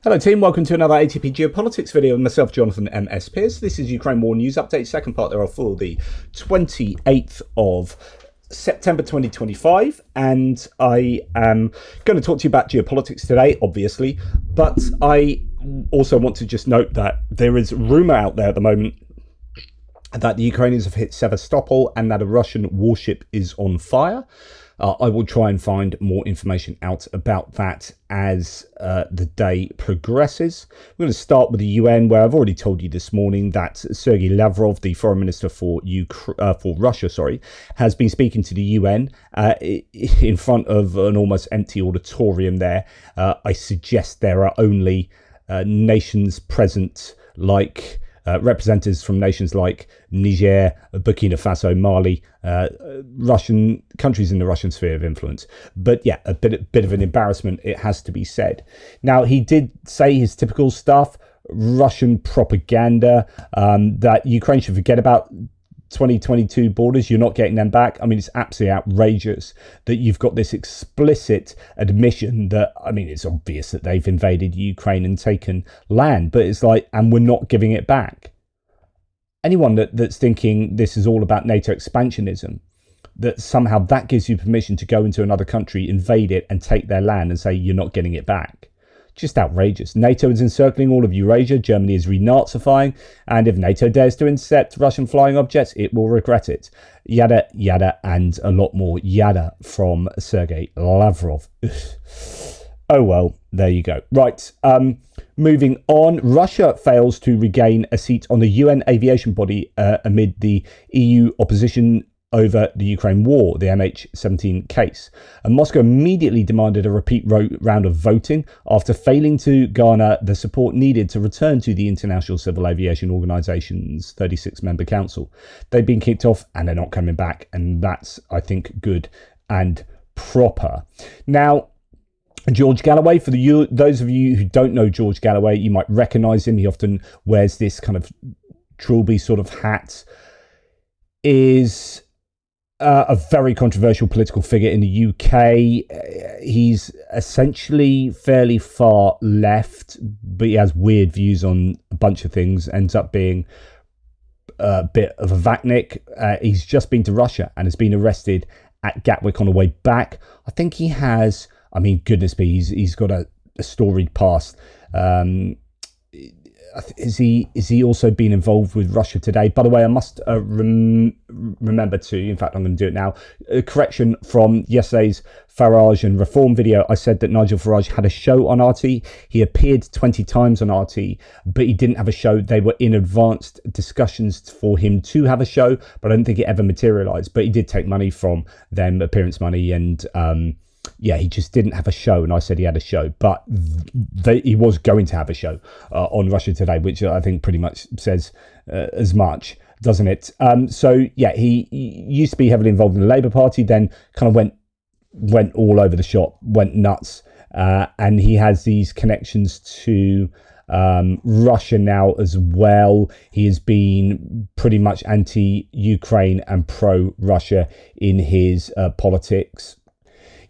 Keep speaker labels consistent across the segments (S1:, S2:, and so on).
S1: Hello team, welcome to another ATP Geopolitics video with myself, Jonathan M.S. Pearce. This is Ukraine War News Update, second part thereof for the 28th of September 2025, and I am going to talk to you about geopolitics today, obviously, but I also want to just note that there is rumour out there at the moment that the Ukrainians have hit Sevastopol and that a Russian warship is on fire. I will try and find more information out about that as the day progresses. We're going to start with the UN, where I've already told you this morning that Sergei Lavrov, the foreign minister for Russia, has been speaking to the UN in front of an almost empty auditorium there. I suggest there are only nations present like representatives from nations like Niger, Burkina Faso, Mali, Russian countries in the Russian sphere of influence. But yeah, a bit of an embarrassment, it has to be said. Now, he did say his typical stuff, Russian propaganda, that Ukraine should forget about 2022 borders. You're not getting them back. I mean, it's absolutely outrageous that you've got this explicit admission that, I mean, it's obvious that they've invaded Ukraine and taken land, but it's like, and we're not giving it back. Anyone that's thinking this is all about NATO expansionism, that somehow that gives you permission to go into another country, invade it and take their land and say you're not getting it back. Just outrageous. NATO is encircling all of Eurasia. Germany is renazifying. And if NATO dares to intercept Russian flying objects, it will regret it. Yada, yada, and a lot more yada from Sergei Lavrov. Oh, well, there you go. Right. Moving on. Russia fails to regain a seat on the UN aviation body amid the EU opposition over the Ukraine war, the MH17 case. And Moscow immediately demanded a repeat round of voting after failing to garner the support needed to return to the International Civil Aviation Organization's 36-member council. They've been kicked off and they're not coming back, and that's, I think, good and proper. Now, George Galloway, for those of you who don't know George Galloway, you might recognize him. He often wears this kind of trilby sort of hat, is a very controversial political figure in the UK. He's essentially fairly far left, but he has weird views on a bunch of things, ends up being a bit of a vatnik. He's just been to Russia and has been arrested at Gatwick on the way back. I think he has, I mean, goodness me, he's got a storied past. Is he also been involved with Russia Today? By the way, I must remember to, in fact, I'm going to do it now, a correction from yesterday's Farage and Reform video. I said that Nigel Farage had a show on RT. He appeared 20 times on RT, but he didn't have a show. They were in advanced discussions for him to have a show, but I don't think it ever materialized. But he did take money from them, appearance money, and yeah, he just didn't have a show, and I said he had a show, but he was going to have a show on Russia Today, which I think pretty much says as much, doesn't it? So yeah, he used to be heavily involved in the Labour Party, then kind of went all over the shop, went nuts, and he has these connections to Russia now as well. He has been pretty much anti-Ukraine and pro-Russia in his politics.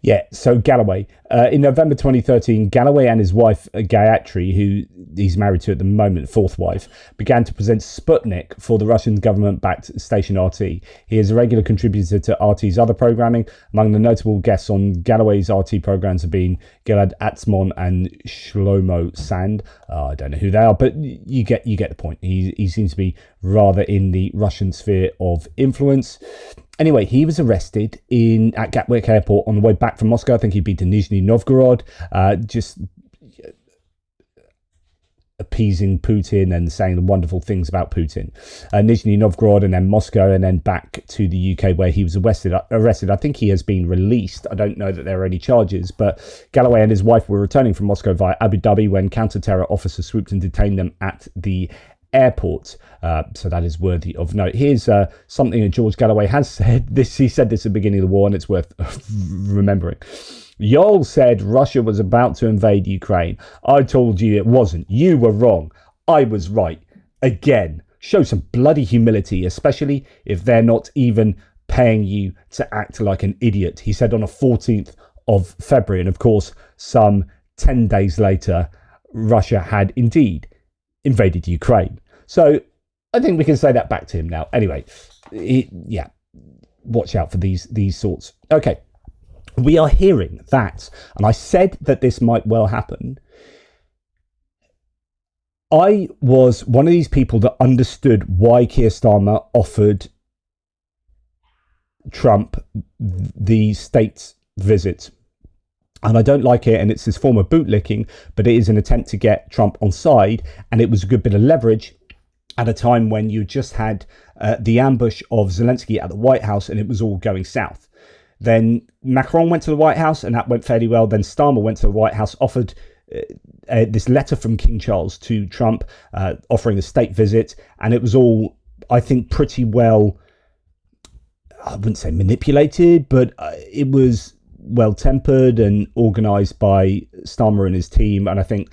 S1: Yeah, so Galloway. In November 2013, Galloway and his wife, Gayatri, who he's married to at the moment, fourth wife, began to present Sputnik for the Russian government-backed station RT. He is a regular contributor to RT's other programming. Among the notable guests on Galloway's RT programs have been Gilad Atzmon and Shlomo Sand. I don't know who they are, but you get the point. He seems to be rather in the Russian sphere of influence. Anyway, he was arrested at Gatwick Airport on the way back from Moscow. I think he'd been to Nizhny Novgorod, just appeasing Putin and saying the wonderful things about Putin. Nizhny Novgorod and then Moscow and then back to the UK where he was arrested. I think he has been released. I don't know that there are any charges, but Galloway and his wife were returning from Moscow via Abu Dhabi when counter-terror officers swooped and detained them at the airport. So that is worthy of note. Here's something that George Galloway has said. He said this at the beginning of the war, and it's worth remembering. Yol said Russia was about to invade Ukraine. I told you it wasn't. You were wrong. I was right. Again, show some bloody humility, especially if they're not even paying you to act like an idiot, he said on the 14th of February. And of course, some 10 days later, Russia had indeed invaded Ukraine. So I think we can say that back to him now. Anyway, watch out for these sorts. Okay, we are hearing that, and I said that this might well happen. I was one of these people that understood why Keir Starmer offered Trump the states visit. And I don't like it, and it's this form of bootlicking, but it is an attempt to get Trump on side, and it was a good bit of leverage at a time when you just had the ambush of Zelenskyy at the White House, and it was all going south. Then Macron went to the White House, and that went fairly well. Then Starmer went to the White House, offered this letter from King Charles to Trump, offering a state visit, and it was all, I think, pretty well, I wouldn't say manipulated, but it was well-tempered and organised by Starmer and his team. And I think,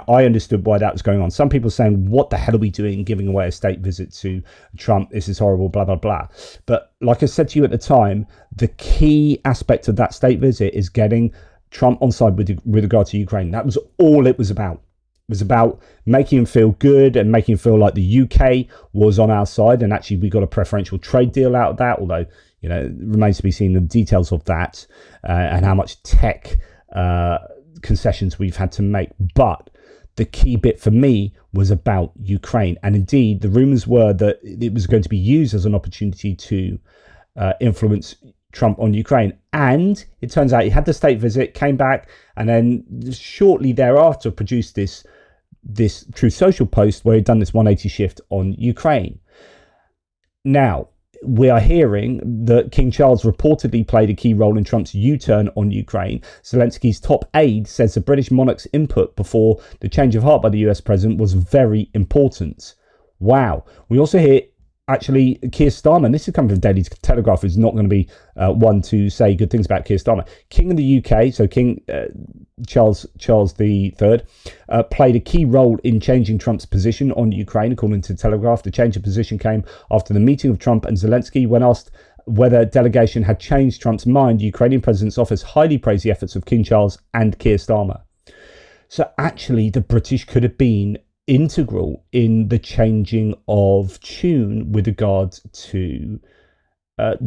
S1: I understood why that was going on. Some people saying, what the hell are we doing giving away a state visit to Trump? This is horrible, blah, blah, blah. But like I said to you at the time, the key aspect of that state visit is getting Trump on side with regard to Ukraine. That was all it was about. It was about making him feel good and making him feel like the UK was on our side. And actually, we got a preferential trade deal out of that, although, it remains to be seen the details of that and how much tech concessions we've had to make. But the key bit for me was about Ukraine. And indeed, the rumours were that it was going to be used as an opportunity to influence Trump on Ukraine. And it turns out he had the state visit, came back, and then shortly thereafter produced this Truth Social post where he'd done this 180 shift on Ukraine. Now, we are hearing that King Charles reportedly played a key role in Trump's U-turn on Ukraine. Zelensky's top aide says the British monarch's input before the change of heart by the US president was very important. Wow. We also hear, actually, Keir Starmer, and this is coming from Daily Telegraph, who's not going to be one to say good things about Keir Starmer. King of the UK, so King Charles III, played a key role in changing Trump's position on Ukraine, according to Telegraph. The change of position came after the meeting of Trump and Zelenskyy. When asked whether delegation had changed Trump's mind, Ukrainian president's office highly praised the efforts of King Charles and Keir Starmer. So actually, the British could have been integral in the changing of tune with regard to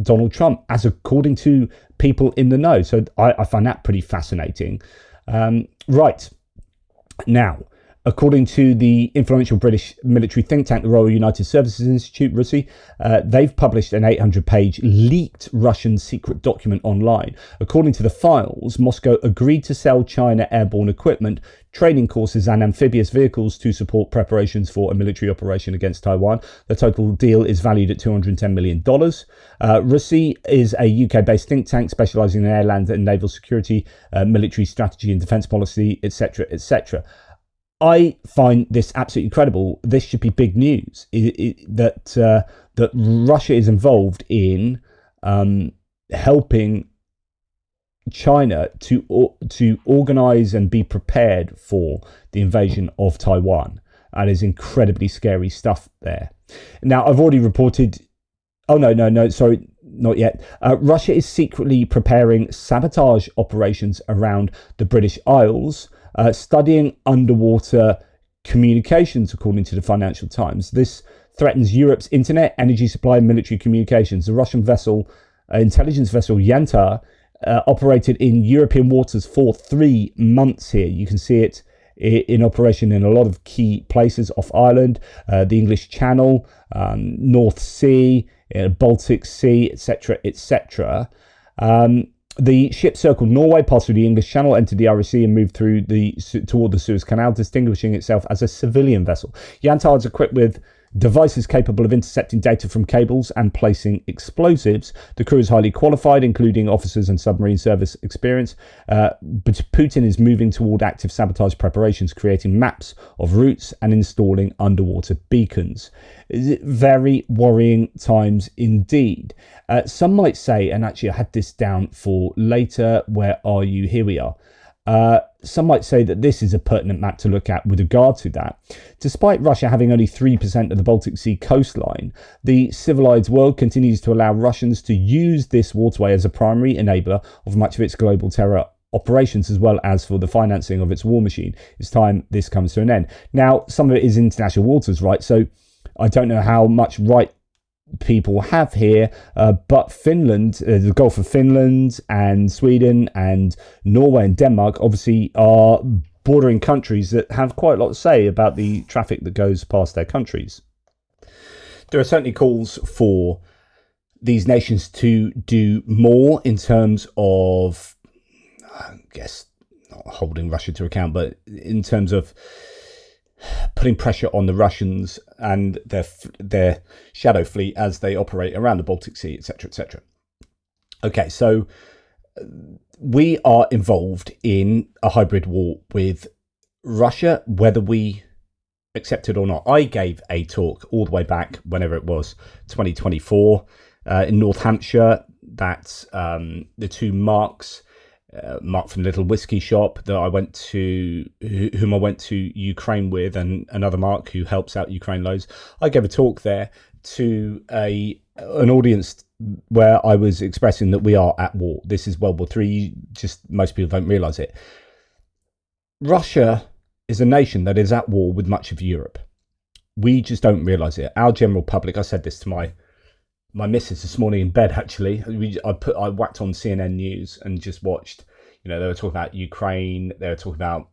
S1: Donald Trump, as according to people in the know. So I find that pretty fascinating. Right. Now, according to the influential British military think tank, the Royal United Services Institute, RUSI, they've published an 800-page leaked Russian secret document online. According to the files, Moscow agreed to sell China airborne equipment, training courses and amphibious vehicles to support preparations for a military operation against Taiwan. The total deal is valued at $210 million. RUSI is a UK-based think tank specialising in air, land and naval security, military strategy and defence policy, etc., etc. I find this absolutely incredible. This should be big news, that Russia is involved in helping China to organise and be prepared for the invasion of Taiwan. That is incredibly scary stuff there. Now, I've already reported... Oh, no, sorry, not yet. Russia is secretly preparing sabotage operations around the British Isles, studying underwater communications, according to the Financial Times. This threatens Europe's internet, energy supply, and military communications. The Russian vessel, intelligence vessel Yantar, operated in European waters for 3 months here. You can see it in operation in a lot of key places off Ireland, the English Channel, North Sea, Baltic Sea, etc., etc. The ship circled Norway, passed through the English Channel, entered the Irish Sea and moved toward the Suez Canal, distinguishing itself as a civilian vessel. Yantar is equipped with devices capable of intercepting data from cables and placing explosives. The crew is highly qualified, including officers and submarine service experience. But Putin is moving toward active sabotage preparations, creating maps of routes and installing underwater beacons. Very worrying times indeed. Some might say, and actually I had this down for later, where are you? Here we are. Some might say that this is a pertinent map to look at with regard to that. Despite Russia having only 3% of the Baltic Sea coastline, the civilized world continues to allow Russians to use this waterway as a primary enabler of much of its global terror operations as well as for the financing of its war machine. It's time this comes to an end. Now, some of it is international waters, right? So I don't know how much right people have here, but Finland, the Gulf of Finland and Sweden and Norway and Denmark obviously are bordering countries that have quite a lot to say about the traffic that goes past their countries. There are certainly calls for these nations to do more in terms of, I guess, not holding Russia to account, but in terms of putting pressure on the Russians and their shadow fleet as they operate around the Baltic Sea, etc., etc. Okay, so we are involved in a hybrid war with Russia, whether we accept it or not. I gave a talk all the way back, whenever it was, 2024, in North Hampshire, that the two Marks, Mark from the Little Whiskey Shop that I went to, whom I went to Ukraine with, and another Mark who helps out Ukraine loads. I gave a talk there to an audience where I was expressing that we are at war. This is World War III. Just most people don't realise it. Russia is a nation that is at war with much of Europe. We just don't realise it. Our general public. I said this to my missus this morning in bed, actually. I whacked on CNN News and just watched, they were talking about Ukraine, they were talking about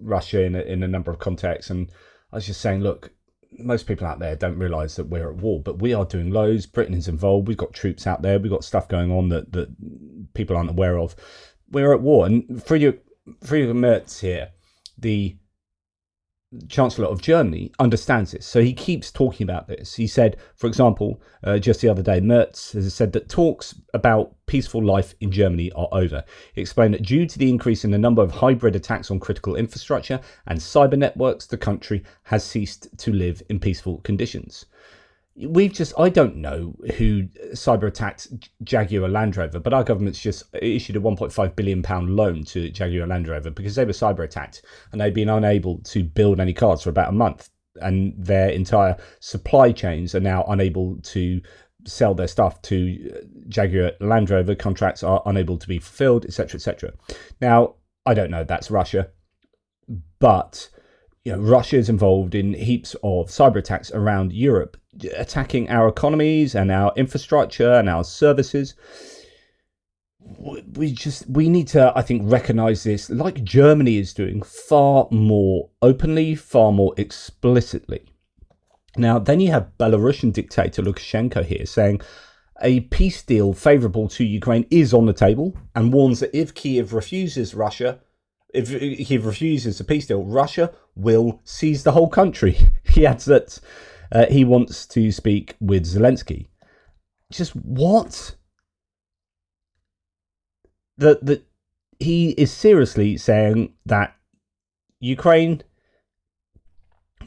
S1: Russia in a number of contexts, and I was just saying, look, most people out there don't realise that we're at war, but we are doing loads. Britain is involved, we've got troops out there, we've got stuff going on that people aren't aware of. We're at war, and Friedrich Merz here, the Chancellor of Germany, understands this. So he keeps talking about this. He said, for example, just the other day, Merz has said that talks about peaceful life in Germany are over. He explained that due to the increase in the number of hybrid attacks on critical infrastructure and cyber networks, the country has ceased to live in peaceful conditions. I don't know who cyber attacked Jaguar Land Rover, but our government's just issued a £1.5 billion loan to Jaguar Land Rover because they were cyber attacked and they'd been unable to build any cars for about a month, and their entire supply chains are now unable to sell their stuff to Jaguar Land Rover. Contracts are unable to be fulfilled, etc., etc. Now, I don't know if that's Russia, but Russia is involved in heaps of cyber attacks around Europe, attacking our economies and our infrastructure and our services. We need to, I think, recognise this, like Germany is doing, far more openly, far more explicitly. Now, then you have Belarusian dictator Lukashenko here saying a peace deal favourable to Ukraine is on the table, and warns that if Kiev refuses a peace deal, Russia will seize the whole country. He adds that he wants to speak with Zelenskyy. Just what? That he is seriously saying that Ukraine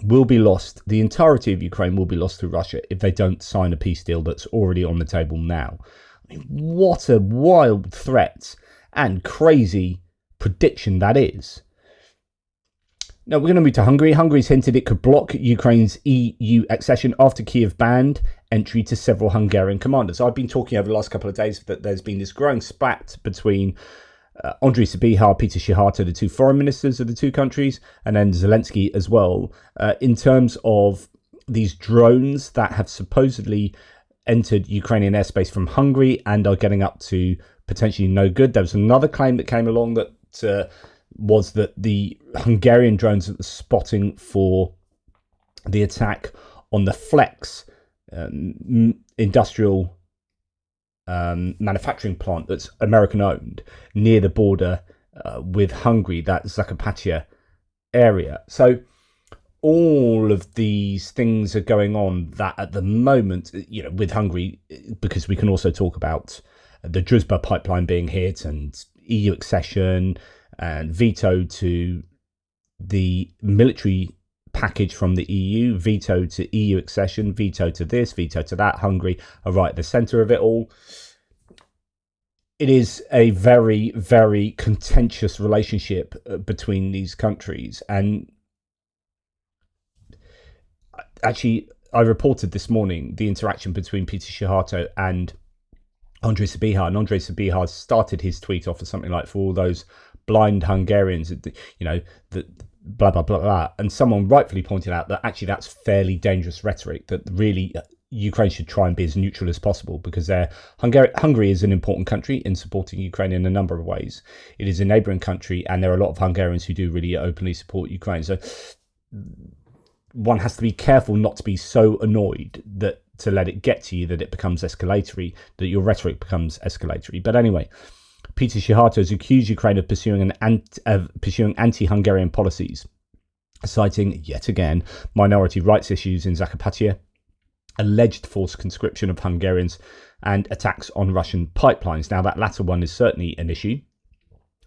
S1: will be lost. The entirety of Ukraine will be lost to Russia if they don't sign a peace deal that's already on the table now. I mean, what a wild threat and crazy prediction that is. Now we're going to move to Hungary. Hungary's hinted it could block Ukraine's EU accession after Kiev banned entry to several Hungarian commanders. I've been talking over the last couple of days that there's been this growing spat between Andriy Sybiha, Peter Shihata, the two foreign ministers of the two countries, and then Zelenskyy as well, in terms of these drones that have supposedly entered Ukrainian airspace from Hungary and are getting up to potentially no good. There was another claim that came along that was that the Hungarian drones that were spotting for the attack on the Flex industrial manufacturing plant that's American owned near the border with Hungary, that Zakarpattia area. So all of these things are going on that at the moment, with Hungary, because we can also talk about the Druzhba pipeline being hit and EU accession and veto to the military package from the EU, veto to EU accession, veto to this, veto to that. Hungary are right at the centre of it all. It is a very, very contentious relationship between these countries. And actually, I reported this morning the interaction between Peter Shihata and Andrei Sabiha, and Andrei Sabiha started his tweet off as something like, for all those blind Hungarians, that blah, blah, blah, blah. And someone rightfully pointed out that actually that's fairly dangerous rhetoric, that really Ukraine should try and be as neutral as possible, because Hungary is an important country in supporting Ukraine in a number of ways. It is a neighbouring country, and there are a lot of Hungarians who do really openly support Ukraine. So one has to be careful not to be so annoyed that to let it get to you that it becomes escalatory, that your rhetoric becomes escalatory. But anyway, Peter Shihato has accused Ukraine of pursuing anti-Hungarian policies, citing yet again minority rights issues in Zakarpattia, alleged forced conscription of Hungarians, and attacks on Russian pipelines. Now, that latter one is certainly an issue,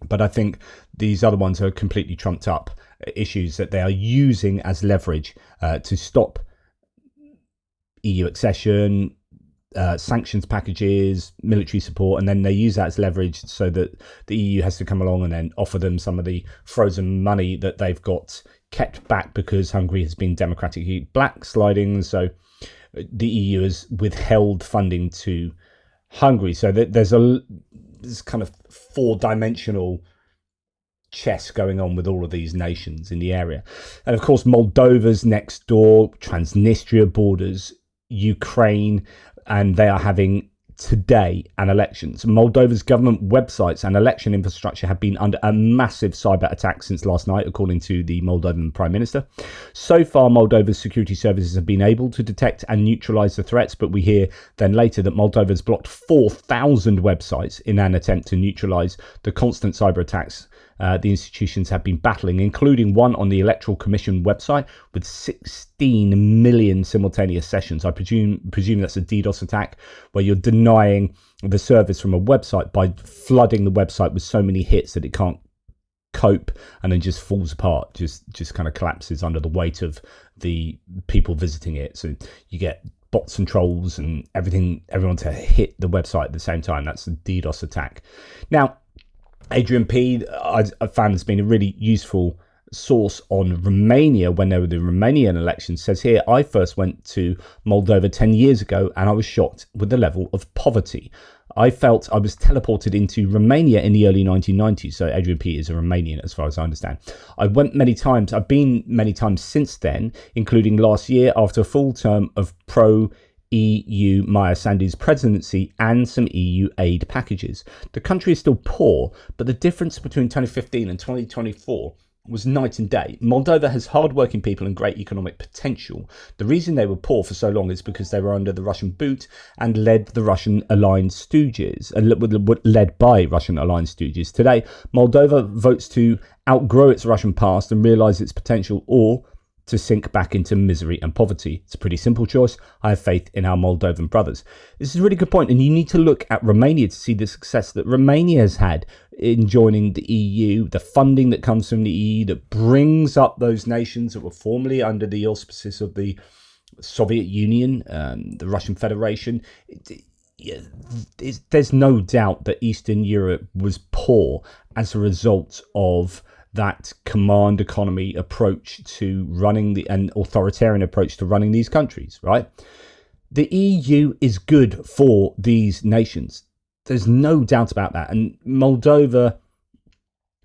S1: but I think these other ones are completely trumped up issues that they are using as leverage to stop EU accession, sanctions packages, military support, and then they use that as leverage so that the EU has to come along and then offer them some of the frozen money that they've got kept back because Hungary has been democratically backsliding. So the EU has withheld funding to Hungary. So there's this kind of four-dimensional chess going on with all of these nations in the area. And of course, Moldova's next door, Transnistria borders Ukraine, and they are having today an election. So Moldova's government websites and election infrastructure have been under a massive cyber attack since last night, according to the Moldovan Prime Minister. So far, Moldova's security services have been able to detect and neutralize the threats, but we hear then later that Moldova's blocked 4,000 websites in an attempt to neutralize the constant cyber attacks the institutions have been battling, including one on the Electoral Commission website with 16 million simultaneous sessions. I presume that's a DDoS attack where you're denying the service from a website by flooding the website with so many hits that it can't cope and then just falls apart, just kind of collapses under the weight of the people visiting it. So you get bots and trolls and everyone to hit the website at the same time. That's a DDoS attack. Now, Adrian P, I found has been a really useful source on Romania when there were the Romanian elections, says here, I first went to Moldova 10 years ago and I was shocked with the level of poverty. I felt I was teleported into Romania in the early 1990s. So Adrian P is a Romanian as far as I understand. I've been many times since then, including last year after a full term of pro-EU Maya Sandu's presidency and some EU aid packages. The country is still poor, but the difference between 2015 and 2024 was night and day. Moldova has hard-working people and great economic potential. The reason they were poor for so long is because they were under the Russian boot and led by Russian aligned stooges. Today, Moldova votes to outgrow its Russian past and realise its potential, or to sink back into misery and poverty. It's a pretty simple choice. I have faith in our Moldovan brothers. This is a really good point, and you need to look at Romania to see the success that Romania has had in joining the EU, the funding that comes from the EU that brings up those nations that were formerly under the auspices of the Soviet Union, the Russian Federation. There's no doubt that Eastern Europe was poor as a result of that command economy approach to running an authoritarian approach to running these countries, right? The EU is good for these nations. There's no doubt about that. And Moldova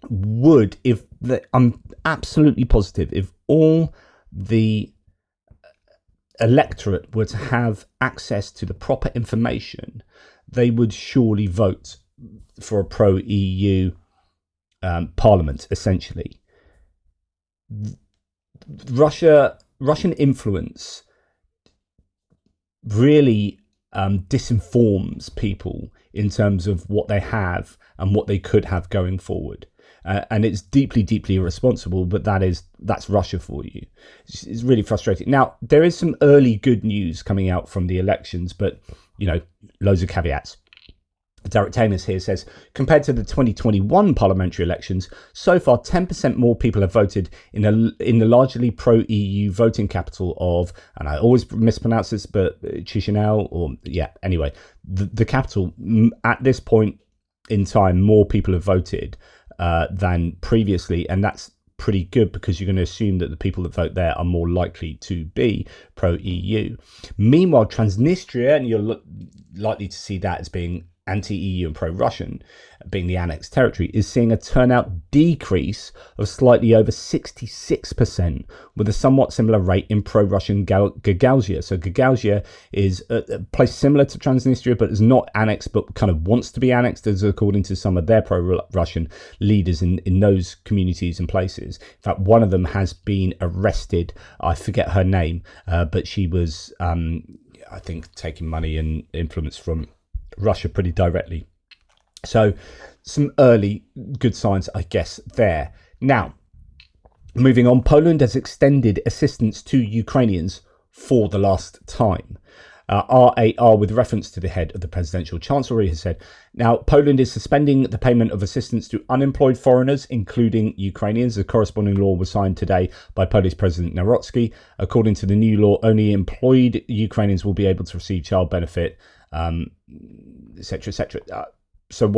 S1: would, I'm absolutely positive, if all the electorate were to have access to the proper information, they would surely vote for a pro-EU parliament, essentially. Russian influence really disinforms people in terms of what they have and what they could have going forward. And it's deeply, deeply irresponsible, but that's Russia for you. It's really frustrating. Now, there is some early good news coming out from the elections, but, loads of caveats. Derek Taylor here says, compared to the 2021 parliamentary elections, so far 10% more people have voted in the largely pro-EU voting capital of, and I always mispronounce this, but Chisinau, the capital. At this point in time, more people have voted than previously, and that's pretty good because you're going to assume that the people that vote there are more likely to be pro-EU. Meanwhile, Transnistria, and you're likely to see that as being anti-EU and pro-Russian, being the annexed territory, is seeing a turnout decrease of slightly over 66%, with a somewhat similar rate in pro-Russian Gagauzia. So Gagauzia is a place similar to Transnistria, but is not annexed, but kind of wants to be annexed, as according to some of their pro-Russian leaders in those communities and places. In fact, one of them has been arrested. I forget her name, but she was, I think, taking money and influence from Russia pretty directly. So some early good signs, I guess, there. Now, moving on, Poland has extended assistance to Ukrainians for the last time. RAR, with reference to the head of the presidential chancellery, has said, now, Poland is suspending the payment of assistance to unemployed foreigners, including Ukrainians. The corresponding law was signed today by Polish President Nawrocki. According to the new law, only employed Ukrainians will be able to receive child benefit, etc., etc. So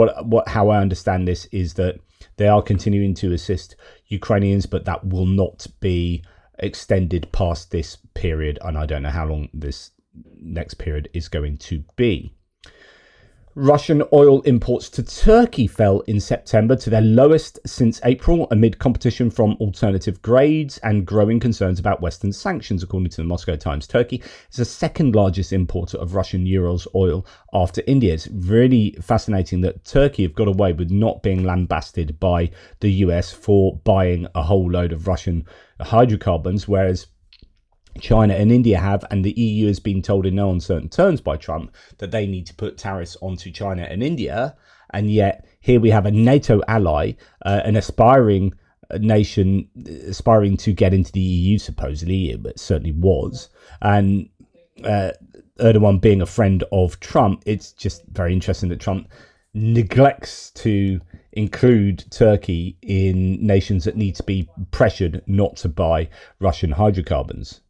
S1: how I understand this is that they are continuing to assist Ukrainians, but that will not be extended past this period, and I don't know how long this next period is going to be. Russian oil imports to Turkey fell in September to their lowest since April, amid competition from alternative grades and growing concerns about Western sanctions, according to the Moscow Times. Turkey is the second largest importer of Russian Urals oil after India. It's really fascinating that Turkey have got away with not being lambasted by the US for buying a whole load of Russian hydrocarbons, whereas China and India have, and the EU has been told in no uncertain terms by Trump that they need to put tariffs onto China and India. And yet here we have a NATO ally, an aspiring nation aspiring to get into the EU, supposedly, it certainly was. And Erdogan being a friend of Trump, it's just very interesting that Trump neglects to include Turkey in nations that need to be pressured not to buy Russian hydrocarbons.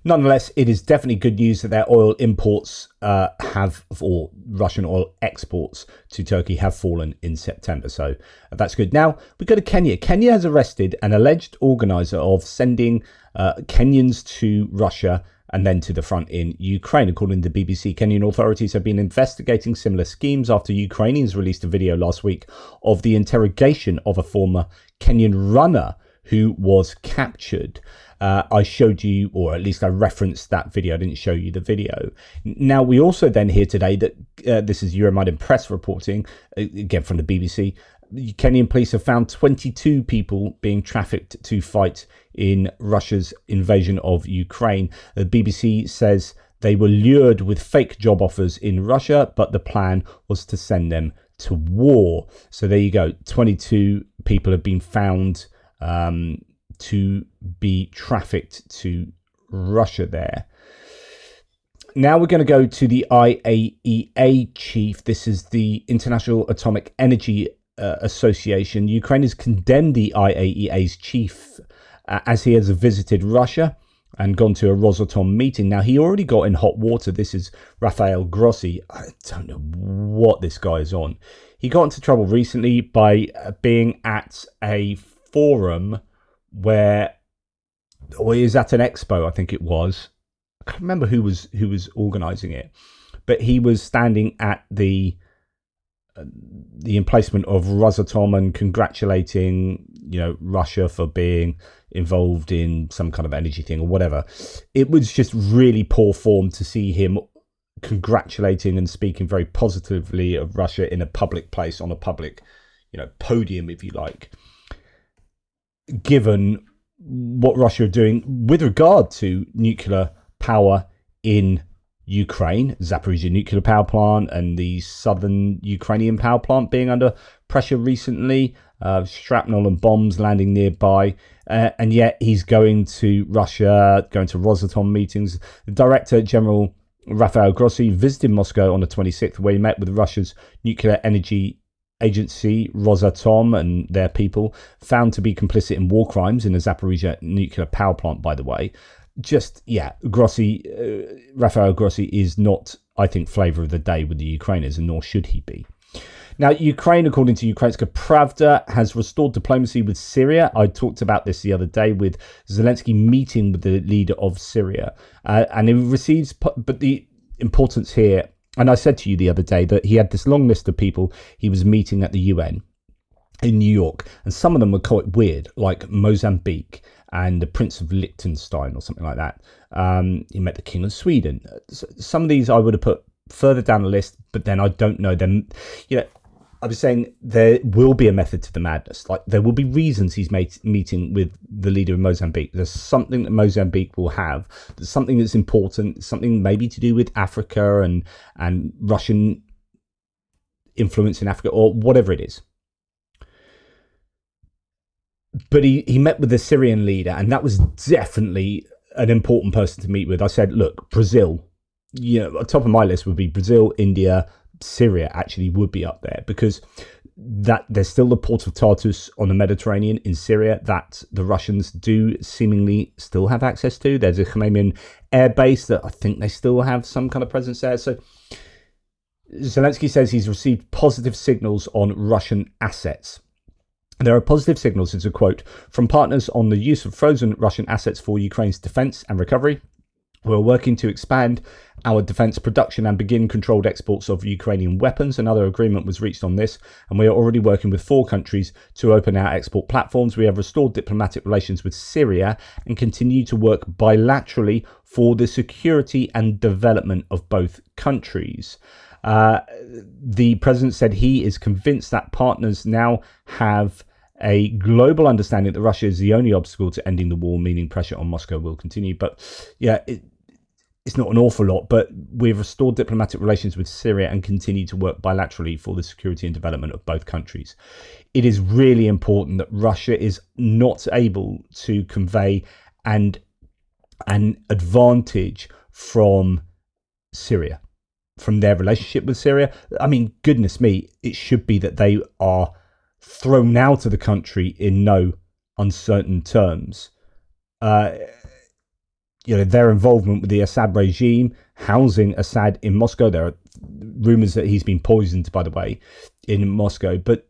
S1: Nonetheless, it is definitely good news that their oil imports or Russian oil exports to Turkey have fallen in September. So that's good. Now we go to Kenya. Kenya has arrested an alleged organizer of sending Kenyans to Russia and then to the front in Ukraine. According to the BBC, Kenyan authorities have been investigating similar schemes after Ukrainians released a video last week of the interrogation of a former Kenyan runner who was captured. I showed you, or at least I referenced that video. I didn't show you the video. Now, we also then hear today that this is Euromaidan Press reporting, again from the BBC. Kenyan police have found 22 people being trafficked to fight in Russia's invasion of Ukraine. The BBC says they were lured with fake job offers in Russia, but the plan was to send them to war. So there you go. 22 people have been found to be trafficked to Russia there. Now we're going to go to the IAEA chief. This is the International Atomic Energy Association. Ukraine has condemned the IAEA's chief as he has visited Russia and gone to a Rosatom meeting. Now, he already got in hot water. This is Rafael Grossi. I don't know what this guy is on. He got into trouble recently by being at a forum where, or he was at an expo, I think it was. I can't remember who was organising it, but he was standing at the emplacement of Rosatom and congratulating, Russia for being involved in some kind of energy thing or whatever. It was just really poor form to see him congratulating and speaking very positively of Russia in a public place, on a public, podium, if you like, given what Russia are doing with regard to nuclear power in Ukraine, Zaporizhzhia nuclear power plant and the southern Ukrainian power plant being under pressure recently, shrapnel and bombs landing nearby, and yet he's going to Russia, going to Rosatom meetings. The Director General Rafael Grossi visited Moscow on the 26th, where he met with Russia's nuclear energy agency, Rosatom, and their people, found to be complicit in war crimes in the Zaporizhzhia nuclear power plant, by the way. Rafael Grossi is not, I think, flavour of the day with the Ukrainians, and nor should he be. Now, Ukraine, according to Ukrainska Pravda, has restored diplomacy with Syria. I talked about this the other day with Zelenskyy meeting with the leader of Syria. And it receives, but the importance here, And I said to you the other day that he had this long list of people he was meeting at the UN in New York, and some of them were quite weird, like Mozambique and the Prince of Liechtenstein or something like that. He met the King of Sweden. Some of these I would have put further down the list, but then I don't know them. I was saying there will be a method to the madness. Like, there will be reasons he's meeting with the leader of Mozambique. There's something that Mozambique will have. There's something that's important, something maybe to do with Africa and Russian influence in Africa, or whatever it is. But he met with the Syrian leader, and that was definitely an important person to meet with. I said, look, Brazil, top of my list would be Brazil, India, Syria actually would be up there, because that there's still the port of Tartus on the Mediterranean in Syria that the Russians do seemingly still have access to. There's a Khmeimim air base that I think they still have some kind of presence there. So Zelensky says he's received positive signals on Russian assets. There are positive signals, it's a quote, from partners on the use of frozen Russian assets for Ukraine's defence and recovery. We're working to expand our defence production and begin controlled exports of Ukrainian weapons. Another agreement was reached on this, and we are already working with 4 countries to open our export platforms. We have restored diplomatic relations with Syria and continue to work bilaterally for the security and development of both countries. The president said he is convinced that partners now have a global understanding that Russia is the only obstacle to ending the war, meaning pressure on Moscow will continue. But yeah, it's not an awful lot, but we've restored diplomatic relations with Syria and continue to work bilaterally for the security and development of both countries. It is really important that Russia is not able to convey an advantage from Syria, from their relationship with Syria. I mean, goodness me, it should be that they are thrown out of the country in no uncertain terms. Their involvement with the Assad regime, housing Assad in Moscow. There are rumours that he's been poisoned, by the way, in Moscow. But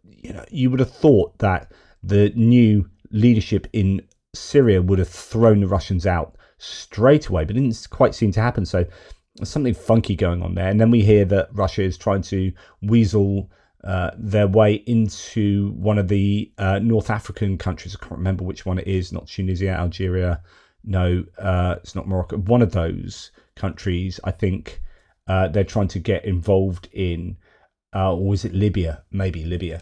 S1: you would have thought that the new leadership in Syria would have thrown the Russians out straight away, but it didn't quite seem to happen. So there's something funky going on there. And then we hear that Russia is trying to weasel their way into one of the North African countries. I can't remember which one it is. Not Tunisia, Algeria. No, it's not Morocco. One of those countries, I think they're trying to get involved in, or was it Libya? Maybe Libya.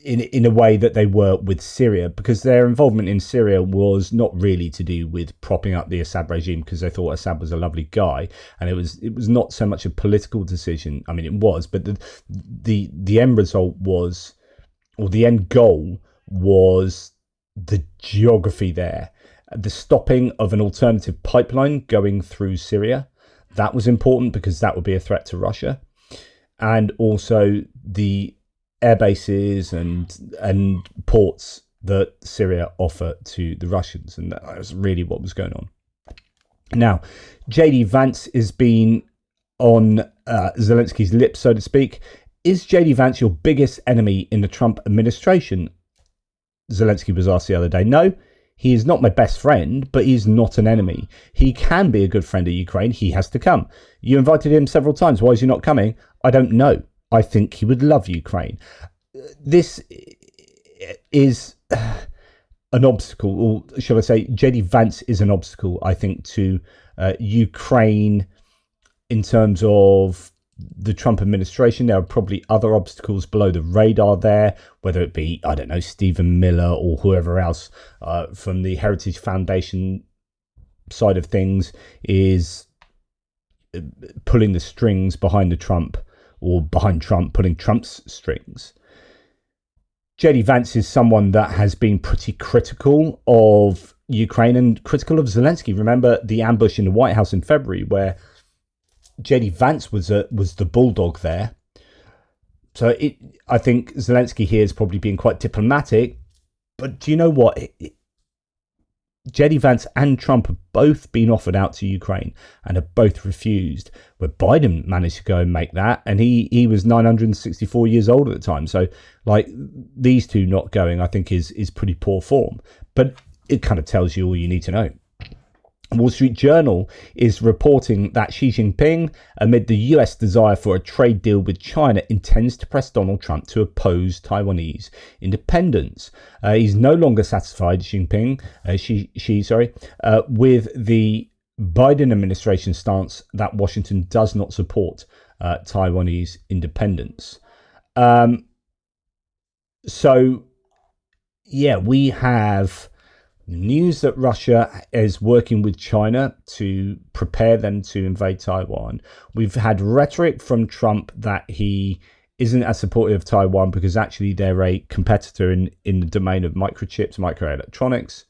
S1: In a way that they were with Syria, because their involvement in Syria was not really to do with propping up the Assad regime, because they thought Assad was a lovely guy, and it was not so much a political decision. I mean, it was, but the end result was, or the end goal was, the geography there, the stopping of an alternative pipeline going through Syria. That was important because that would be a threat to Russia, and also the air bases and ports that Syria offer to the Russians. And that was really what was going on. Now, JD Vance has been on Zelensky's lips, so to speak. Is JD Vance your biggest enemy in the Trump administration? Zelensky was asked the other day. No, he is not my best friend, but he's not an enemy. He can be a good friend of Ukraine. He has to come. You invited him several times. Why is he not coming? I don't know. I think he would love Ukraine. This is an obstacle, or shall I say, JD Vance is an obstacle, I think, to Ukraine in terms of the Trump administration. There are probably other obstacles below the radar there, whether it be, I don't know, Stephen Miller or whoever else from the Heritage Foundation side of things is pulling the strings behind the Trump, or behind Trump, pulling Trump's strings. JD Vance is someone that has been pretty critical of Ukraine and critical of Zelensky. Remember the ambush in the White House in February, where JD Vance was the bulldog there. So I think Zelensky here is probably being quite diplomatic. But do you know what? JD Vance and Trump have both been offered out to Ukraine and have both refused, where Biden managed to go and make that, and he was 964 years old at the time. So like, these two not going, I think is pretty poor form, but it kind of tells you all you need to know. Wall Street Journal is reporting that Xi Jinping, amid the US desire for a trade deal with China, intends to press Donald Trump to oppose Taiwanese independence. He's no longer satisfied, Xi, with the Biden administration stance that Washington does not support Taiwanese independence. We have news that Russia is working with China to prepare them to invade Taiwan. We've had rhetoric from Trump that he isn't as supportive of Taiwan because actually they're a competitor in the domain of microchips, microelectronics.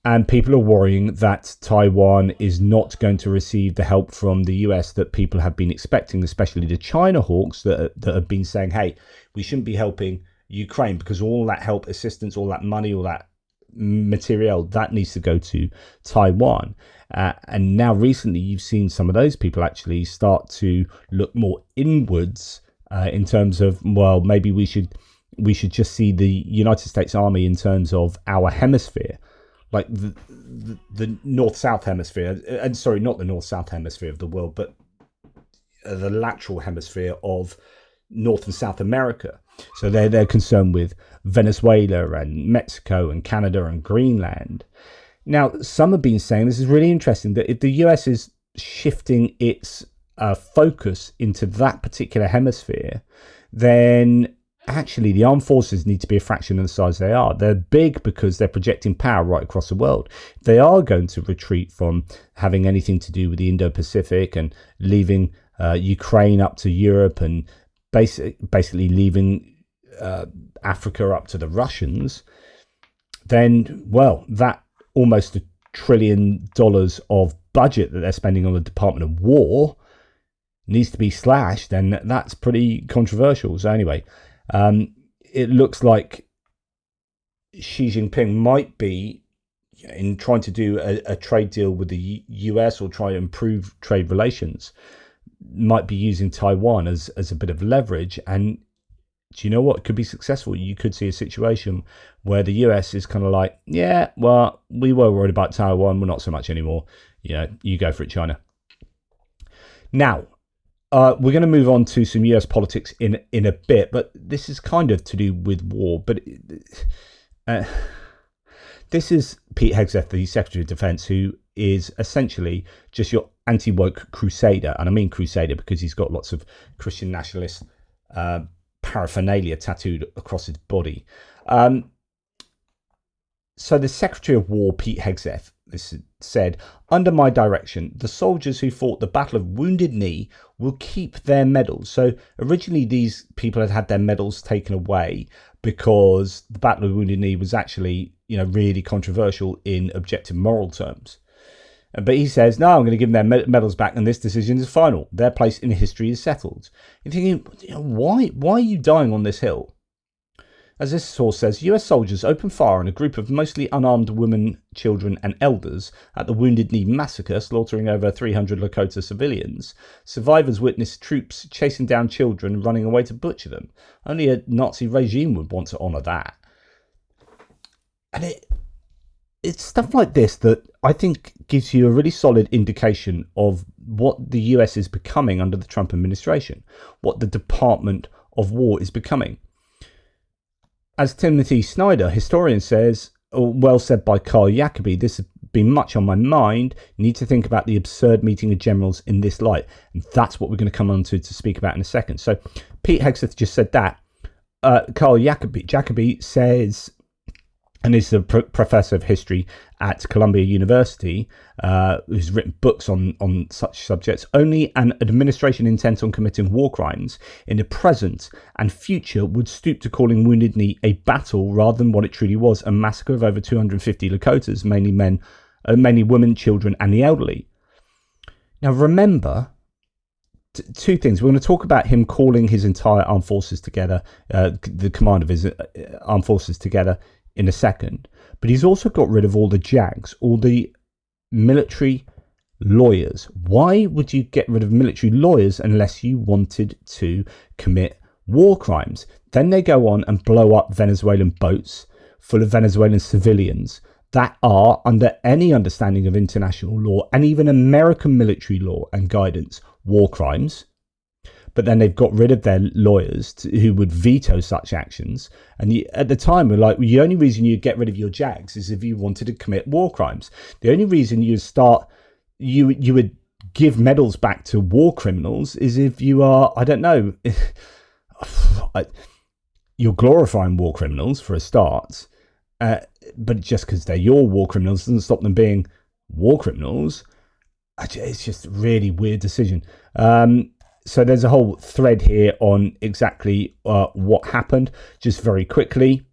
S1: And people are worrying that Taiwan is not going to receive the help from the US that people have been expecting, especially the China hawks that have been saying, hey, we shouldn't be helping Ukraine because all that help, assistance, all that money, all that material, that needs to go to Taiwan. And now recently you've seen some of those people actually start to look more inwards in terms of, well, maybe we should just see the United States Army in terms of our hemisphere, like the north-south hemisphere, and sorry, not the north-south hemisphere of the world, but the lateral hemisphere of North and South America. So they're concerned with Venezuela and Mexico and Canada and Greenland. Now, some have been saying, this is really interesting, that if the US is shifting its focus into that particular hemisphere, then actually the armed forces need to be a fraction of the size they are. They're big because they're projecting power right across the world. They are going to retreat from having anything to do with the Indo-Pacific and leaving Ukraine up to Europe and basically leaving Africa up to the Russians. Then, well, that almost $1 trillion of budget that they're spending on the Department of War needs to be slashed, and that's pretty controversial. So anyway, it looks like Xi Jinping might be, in trying to do a trade deal with the US or try to improve trade relations, might be using Taiwan as a bit of leverage. And do you know what? It could be successful. You could see a situation where the US is kind of like, yeah, well, we were worried about Taiwan, we're not so much anymore. You go for it, China. Now, we're going to move on to some US politics in a bit, but this is kind of to do with war. But this is Pete Hegseth, the Secretary of Defense, who is essentially just your anti-woke crusader. And I mean crusader because he's got lots of Christian nationalist paraphernalia tattooed across his body. So the Secretary of War, Pete Hegseth, this said, under my direction, the soldiers who fought the Battle of Wounded Knee will keep their medals. So originally these people had their medals taken away because the Battle of Wounded Knee was actually, really controversial in objective moral terms. But he says, no, I'm going to give them their medals back and this decision is final. Their place in history is settled. You're thinking, why are you dying on this hill? As this source says, US soldiers opened fire on a group of mostly unarmed women, children and elders at the Wounded Knee massacre, slaughtering over 300 Lakota civilians. Survivors witnessed troops chasing down children and running away to butcher them. Only a Nazi regime would want to honour that. And it's stuff like this that I think gives you a really solid indication of what the US is becoming under the Trump administration, what the Department of War is becoming. As Timothy Snyder, historian, says, well said by Carl Jacobi, this has been much on my mind. You need to think about the absurd meeting of generals in this light. And that's what we're going to come on to speak about in a second. So Pete Hegseth just said that. Carl Jacobi says, and is a professor of history at Columbia University, who's written books on such subjects. Only an administration intent on committing war crimes in the present and future would stoop to calling Wounded Knee a battle rather than what it truly was, a massacre of over 250 Lakotas, mainly women, children, and the elderly. Now remember, two things. We're going to talk about him calling his entire armed forces together, the command of his armed forces together, in a second, but he's also got rid of all the JAGs, all the military lawyers. Why would you get rid of military lawyers unless you wanted to commit war crimes? Then they go on and blow up Venezuelan boats full of Venezuelan civilians that are, under any understanding of international law and even American military law and guidance, war crimes. But then they've got rid of their lawyers who would veto such actions. And at the time, we're like, the only reason you get rid of your JAGs is if you wanted to commit war crimes. The only reason you would give medals back to war criminals is if you are, I don't know, you're glorifying war criminals for a start. But just because they're your war criminals doesn't stop them being war criminals. It's just a really weird decision. So there's a whole thread here on exactly what happened. Just very quickly,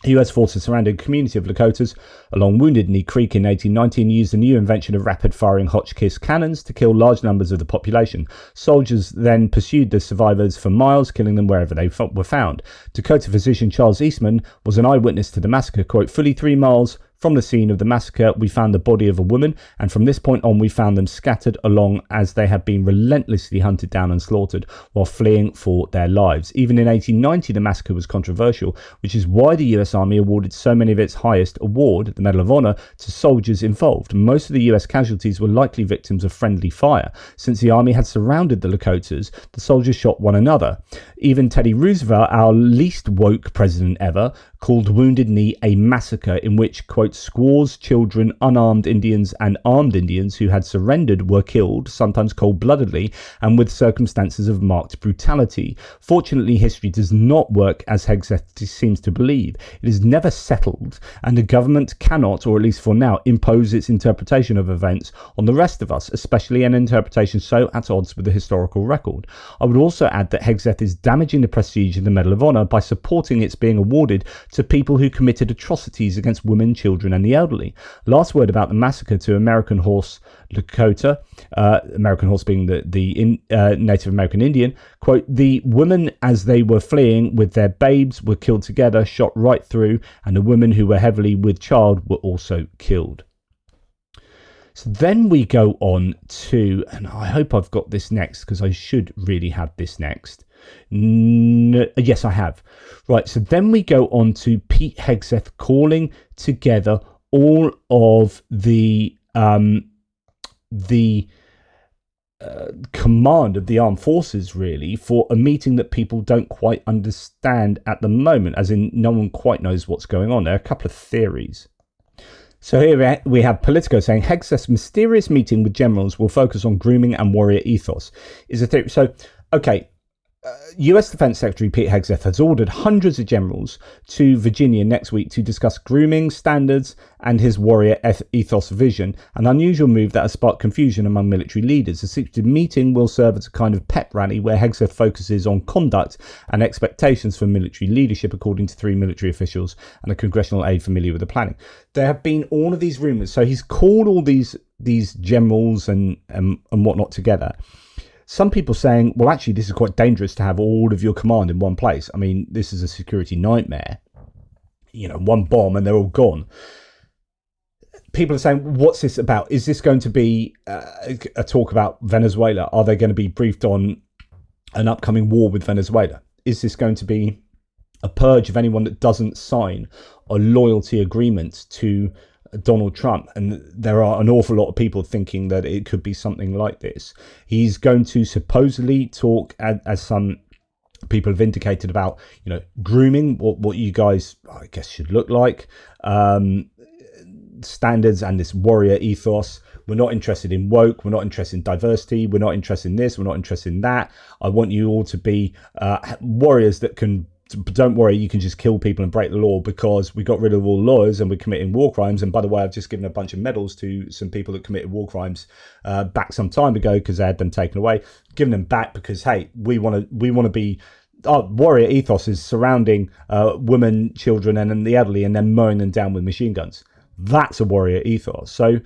S1: US forces surrounded a community of Lakotas along Wounded Knee Creek in 1890 and used a new invention of rapid-firing Hotchkiss cannons to kill large numbers of the population. Soldiers then pursued the survivors for miles, killing them wherever they were found. Dakota physician Charles Eastman was an eyewitness to the massacre. Quote, fully 3 miles from the scene of the massacre, we found the body of a woman, and from this point on, we found them scattered along as they had been relentlessly hunted down and slaughtered while fleeing for their lives. Even in 1890, the massacre was controversial, which is why the US Army awarded so many of its highest award, the Medal of Honor, to soldiers involved. Most of the US casualties were likely victims of friendly fire. Since the Army had surrounded the Lakotas, the soldiers shot one another. Even Teddy Roosevelt, our least woke president ever, called Wounded Knee a massacre in which, quote, squaws, children, unarmed Indians and armed Indians who had surrendered were killed, sometimes cold-bloodedly and with circumstances of marked brutality. Fortunately, history does not work as Hegseth seems to believe. It is never settled, and the government cannot, or at least for now, impose its interpretation of events on the rest of us, especially an interpretation so at odds with the historical record. I would also add that Hegseth is damaging the prestige of the Medal of Honor by supporting its being awarded to people who committed atrocities against women, children and the elderly. Last word about the massacre to American Horse Lakota, American Horse being the Native American Indian, quote, the women as they were fleeing with their babes were killed together, shot right through, and the women who were heavily with child were also killed. So then we go on to, and I hope I've got this next because I should really have this next. Yes, I have. Right, so then we go on to Pete Hegseth calling together all of the command of the armed forces, really, for a meeting that people don't quite understand at the moment, as in no one quite knows what's going on. There are a couple of theories. So here we have Politico saying Hegseth's mysterious meeting with generals will focus on grooming and warrior ethos is a theory. So, okay, US Defense Secretary Pete Hegseth has ordered hundreds of generals to Virginia next week to discuss grooming standards and his warrior ethos vision, an unusual move that has sparked confusion among military leaders. The secretive meeting will serve as a kind of pep rally where Hegseth focuses on conduct and expectations for military leadership, according to 3 military officials and a congressional aide familiar with the planning. There have been all of these rumours. So he's called all these generals and whatnot together. Some people saying, well, actually, this is quite dangerous to have all of your command in one place. I mean, this is a security nightmare. You know, one bomb and they're all gone. People are saying, what's this about? Is this going to be a talk about Venezuela? Are they going to be briefed on an upcoming war with Venezuela? Is this going to be a purge of anyone that doesn't sign a loyalty agreement to Donald Trump? And there are an awful lot of people thinking that it could be something like this. He's going to supposedly talk, as some people have indicated, about, you know, grooming, what you guys, I guess, should look like, standards and this warrior ethos. We're not interested in woke. We're not interested in diversity. We're not interested in this. We're not interested in that. I want you all to be warriors that can. But don't worry, you can just kill people and break the law because we got rid of all lawyers and we're committing war crimes. And by the way, I've just given a bunch of medals to some people that committed war crimes back some time ago because they had them taken away. Giving them back because, hey, we want to be. Our warrior ethos is surrounding women, children, and then the elderly, and then mowing them down with machine guns. That's a warrior ethos. So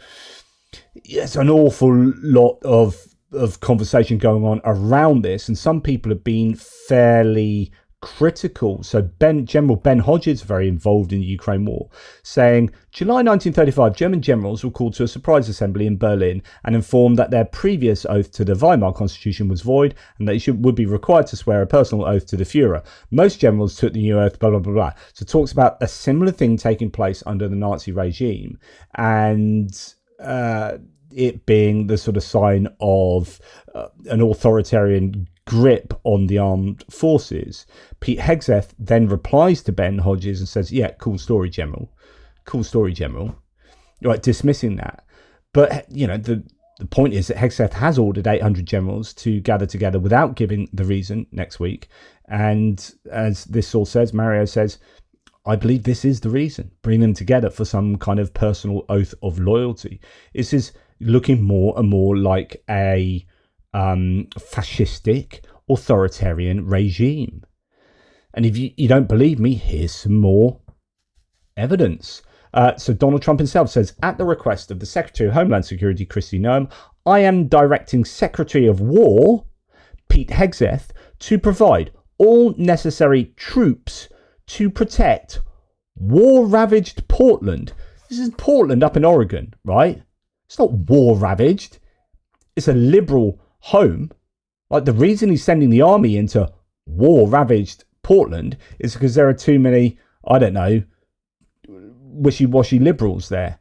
S1: it's an awful lot of conversation going on around this, and some people have been fairly critical. So General Ben Hodges, very involved in the Ukraine war, saying, July 1935, German generals were called to a surprise assembly in Berlin and informed that their previous oath to the Weimar Constitution was void and they would be required to swear a personal oath to the Führer. Most generals took the new oath, blah, blah, blah, blah. So it talks about a similar thing taking place under the Nazi regime and it being the sort of sign of an authoritarian grip on the armed forces. Pete Hegseth then replies to Ben Hodges and says, yeah, cool story, General. Cool story, General. Right, dismissing that. But, you know, the point is that Hegseth has ordered 800 generals to gather together without giving the reason next week. And as this source says, Mario says, I believe this is the reason. Bring them together for some kind of personal oath of loyalty. This is looking more and more like a fascistic, authoritarian regime. And if you don't believe me, here's some more evidence. So Donald Trump himself says, at the request of the Secretary of Homeland Security, Kristi Noem, I am directing Secretary of War, Pete Hegseth, to provide all necessary troops to protect war-ravaged Portland. This is Portland up in Oregon, right? It's not war-ravaged. It's a liberal home. Like, the reason he's sending the army into war-ravaged Portland is because there are too many, I don't know, wishy-washy liberals there.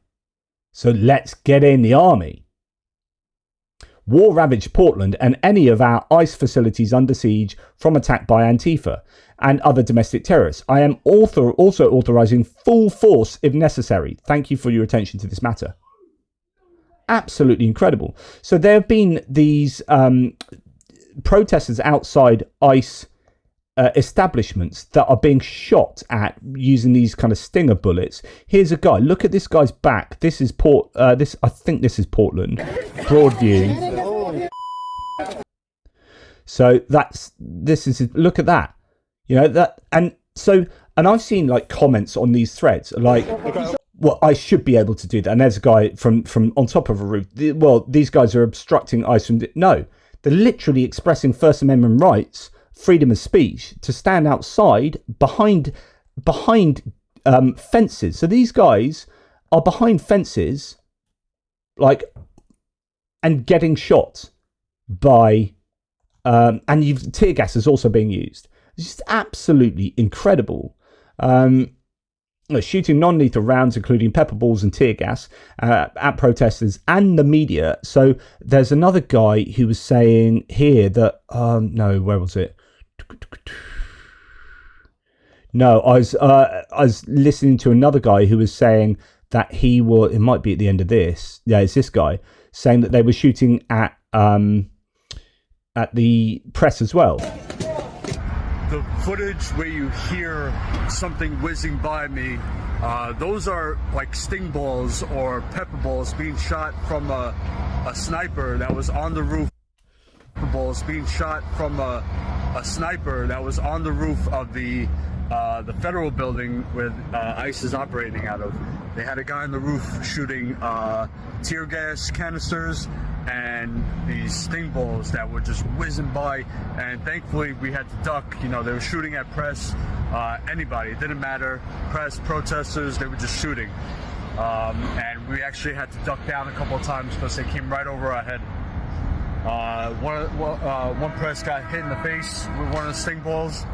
S1: So let's get in the army. War-ravaged Portland and any of our ICE facilities under siege from attack by Antifa and other domestic terrorists. I am also authorizing full force if necessary. Thank you for your attention to this matter. Absolutely incredible. So there have been these protesters outside ICE establishments that are being shot at using these kind of stinger bullets. Here's a guy. Look at this guy's back. This is I think this is Portland. Broadview. So look at that. You know that, and I've seen like comments on these threads like, well, I should be able to do that. And there's a guy from on top of a roof. Well, these guys are obstructing ICE from. No, they're literally expressing First Amendment rights, freedom of speech, to stand outside behind fences. So these guys are behind fences, like, and getting shot by, and tear gas is also being used. It's just absolutely incredible. Shooting non-lethal rounds, including pepper balls and tear gas, at protesters and the media. So there's another guy who was saying here that, no, where was it? No, I was listening to another guy who was saying that it might be at the end of this. Yeah, it's this guy saying that they were shooting at the press as well.
S2: The footage where you hear something whizzing by me, those are like sting balls or pepper balls being shot from a sniper that was on the roof. Pepper balls being shot from a sniper that was on the roof of the federal building where ICE is operating out of. They had a guy on the roof shooting tear gas canisters and these sting balls that were just whizzing by, and thankfully we had to duck. You know, they were shooting at press, anybody, it didn't matter, press, protesters, they were just shooting, and we actually had to duck down a couple of times because they came right over our head. One press got hit in the face with one of the sting balls.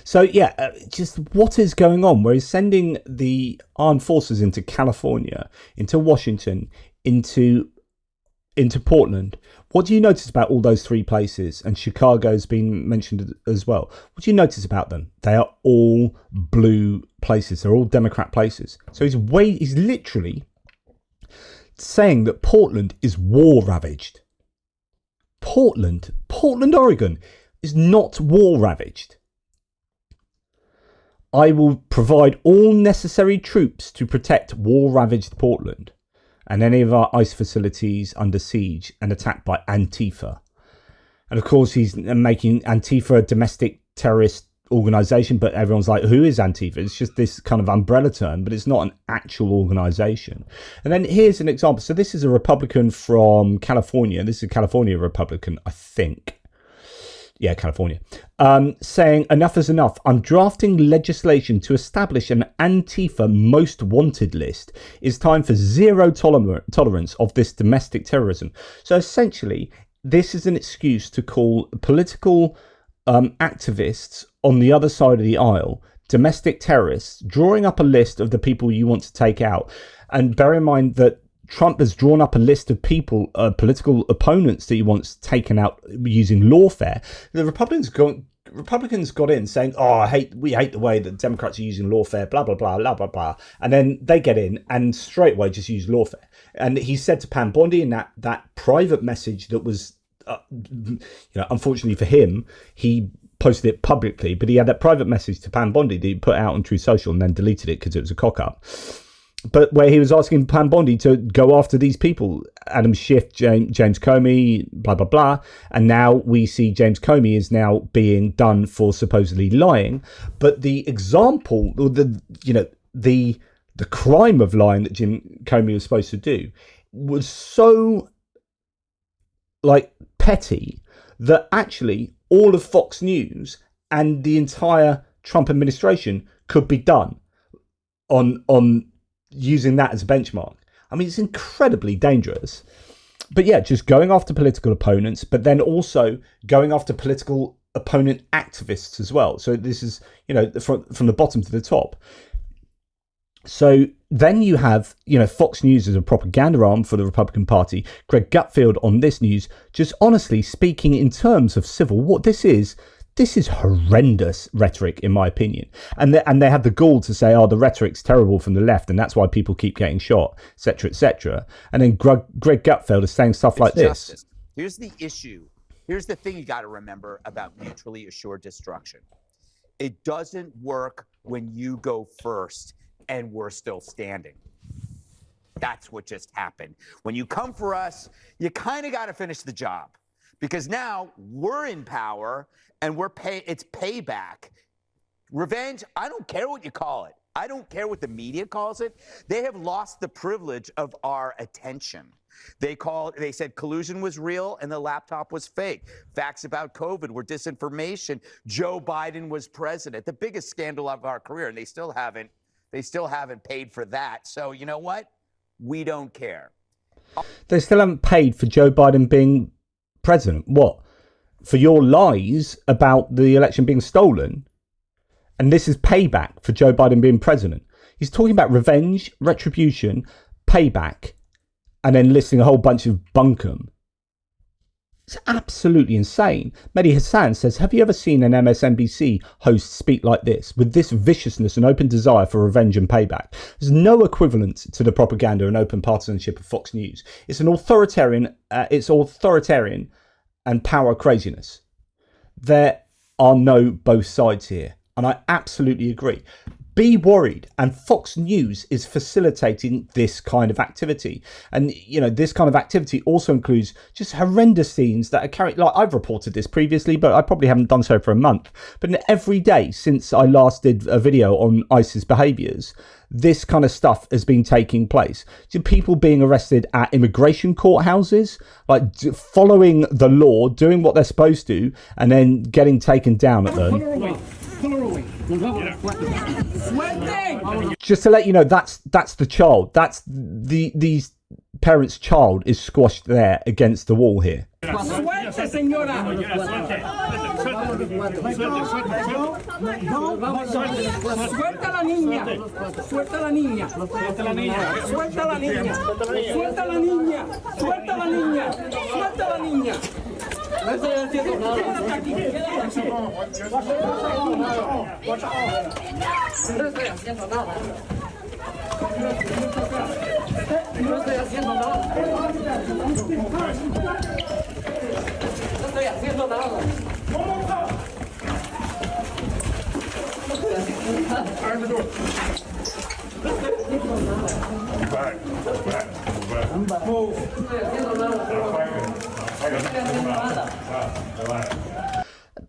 S1: So yeah, just what is going on? Where he's sending the armed forces into California, into Washington, into Portland. What do you notice about all those three places? And Chicago's been mentioned as well. What do you notice about them? They are all blue places. They're all Democrat places. So he's literally saying that Portland is war ravaged. Portland, Oregon is not war ravaged. I will provide all necessary troops to protect war-ravaged Portland and any of our ICE facilities under siege and attacked by Antifa. And of course, he's making Antifa a domestic terrorist organisation, but everyone's like, who is Antifa? It's just this kind of umbrella term, but it's not an actual organisation. And then here's an example. So this is a Republican from California. This is a California Republican, I think. Yeah, California. Saying enough is enough. I'm drafting legislation to establish an Antifa most wanted list. It's time for zero tolerance of this domestic terrorism. So essentially, this is an excuse to call political activists on the other side of the aisle domestic terrorists, drawing up a list of the people you want to take out. And bear in mind that Trump has drawn up a list of people, political opponents that he wants taken out using lawfare. The Republicans got in saying, we hate the way that Democrats are using lawfare, blah, blah, blah, blah, blah, blah. And then they get in and straight away just use lawfare. And he said to Pam Bondi in that private message that was, unfortunately for him, he posted it publicly, but he had that private message to Pam Bondi that he put out on True Social and then deleted it because it was a cock-up. But where he was asking Pam Bondi to go after these people, Adam Schiff, James Comey, blah, blah, blah. And now we see James Comey is now being done for supposedly lying. But the example, or the crime of lying that Jim Comey was supposed to do was so petty that actually all of Fox News and the entire Trump administration could be done on using that as a benchmark. I mean, it's incredibly dangerous. But yeah, just going after political opponents, but then also going after political opponent activists as well. So this is, from the bottom to the top. So then you have, Fox News as a propaganda arm for the Republican Party. Greg Gutfeld on this news, just honestly speaking in terms of civil war, this is horrendous rhetoric, in my opinion. And they have the gall to say, the rhetoric's terrible from the left, and that's why people keep getting shot, etc., etc. And then Greg Gutfeld is saying stuff like
S3: justice.
S1: This.
S3: Here's the issue. Here's the thing you got to remember about mutually assured destruction. It doesn't work when you go first and we're still standing. That's what just happened. When you come for us, you kind of got to finish the job, because now we're in power and it's payback. Revenge, I don't care what you call it. I don't care what the media calls it. They have lost the privilege of our attention. They said collusion was real and the laptop was fake. Facts about COVID were disinformation. Joe Biden was president. The biggest scandal of our career, and they still haven't paid for that. So you know what? We don't care.
S1: They still haven't paid for Joe Biden being president. What? For your lies about the election being stolen? And this is payback for Joe Biden being president. He's talking about revenge, retribution, payback, and then listing a whole bunch of bunkum. It's absolutely insane. Mehdi Hassan says, have you ever seen an MSNBC host speak like this, with this viciousness and open desire for revenge and payback? There's no equivalent to the propaganda and open partisanship of Fox News. It's authoritarian and power craziness. There are no both sides here. And I absolutely agree. Be worried. And Fox News is facilitating this kind of activity. And, this kind of activity also includes just horrendous scenes that are carried. Like, I've reported this previously, but I probably haven't done so for a month. But every day since I last did a video on ISIS behaviours, this kind of stuff has been taking place. People being arrested at immigration courthouses, following the law, doing what they're supposed to, and then getting taken down at them. Just to let you know, that's the child. That's these parents' child is squashed there against the wall here.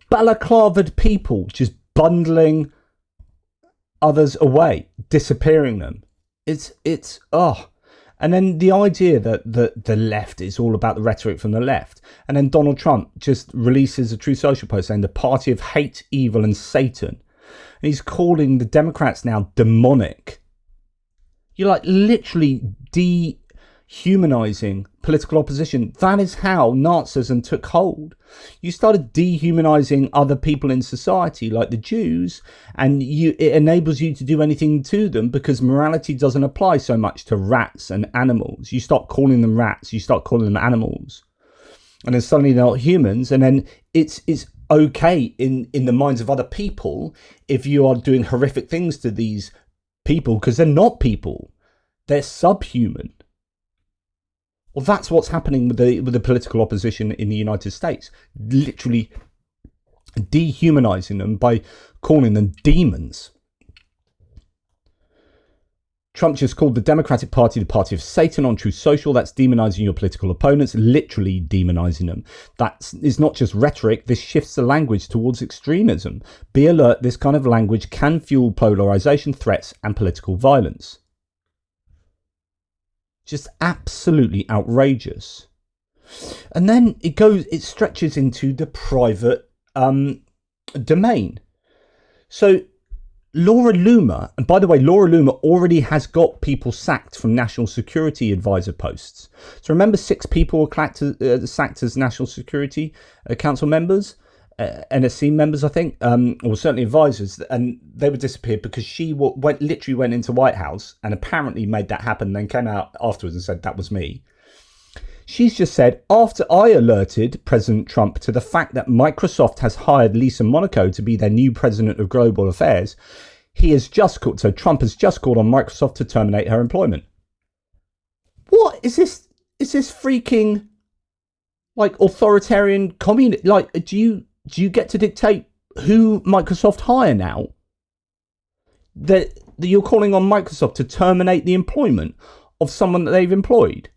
S1: Balaclavaed people just bundling others away, disappearing them. And then the idea that the left is all about the rhetoric from the left. And then Donald Trump just releases a Truth Social post saying the party of hate, evil and Satan. And he's calling the Democrats now demonic. You're like literally dehumanizing political opposition. That is how Nazism took hold. You started dehumanizing other people in society, like the Jews, and it enables you to do anything to them because morality doesn't apply so much to rats and animals. You stop calling them rats, you start calling them animals, and then suddenly they're not humans. And then it's okay in the minds of other people if you are doing horrific things to these people because they're not people, they're subhuman. Well, that's what's happening with the political opposition in the United States. Literally dehumanizing them by calling them demons. Trump just called the Democratic Party the party of Satan on Truth Social. That's demonizing your political opponents, literally demonizing them. That is not just rhetoric. This shifts the language towards extremism. Be alert, this kind of language can fuel polarization, threats, and political violence. Just absolutely outrageous. And then it stretches into the private domain. So Laura Loomer, and by the way, Laura Loomer already has got people sacked from national security advisor posts. So remember 6 people were sacked as national security council members, NSC members, I think, or certainly advisors, and they were disappeared because she literally went into White House and apparently made that happen, then came out afterwards and said, that was me. She's just said, after I alerted President Trump to the fact that Microsoft has hired Lisa Monaco to be their new president of global affairs, Trump has just called on Microsoft to terminate her employment. What is this? Is this freaking like authoritarian communist? Like, do you get to dictate who Microsoft hire now? That you're calling on Microsoft to terminate the employment of someone that they've employed?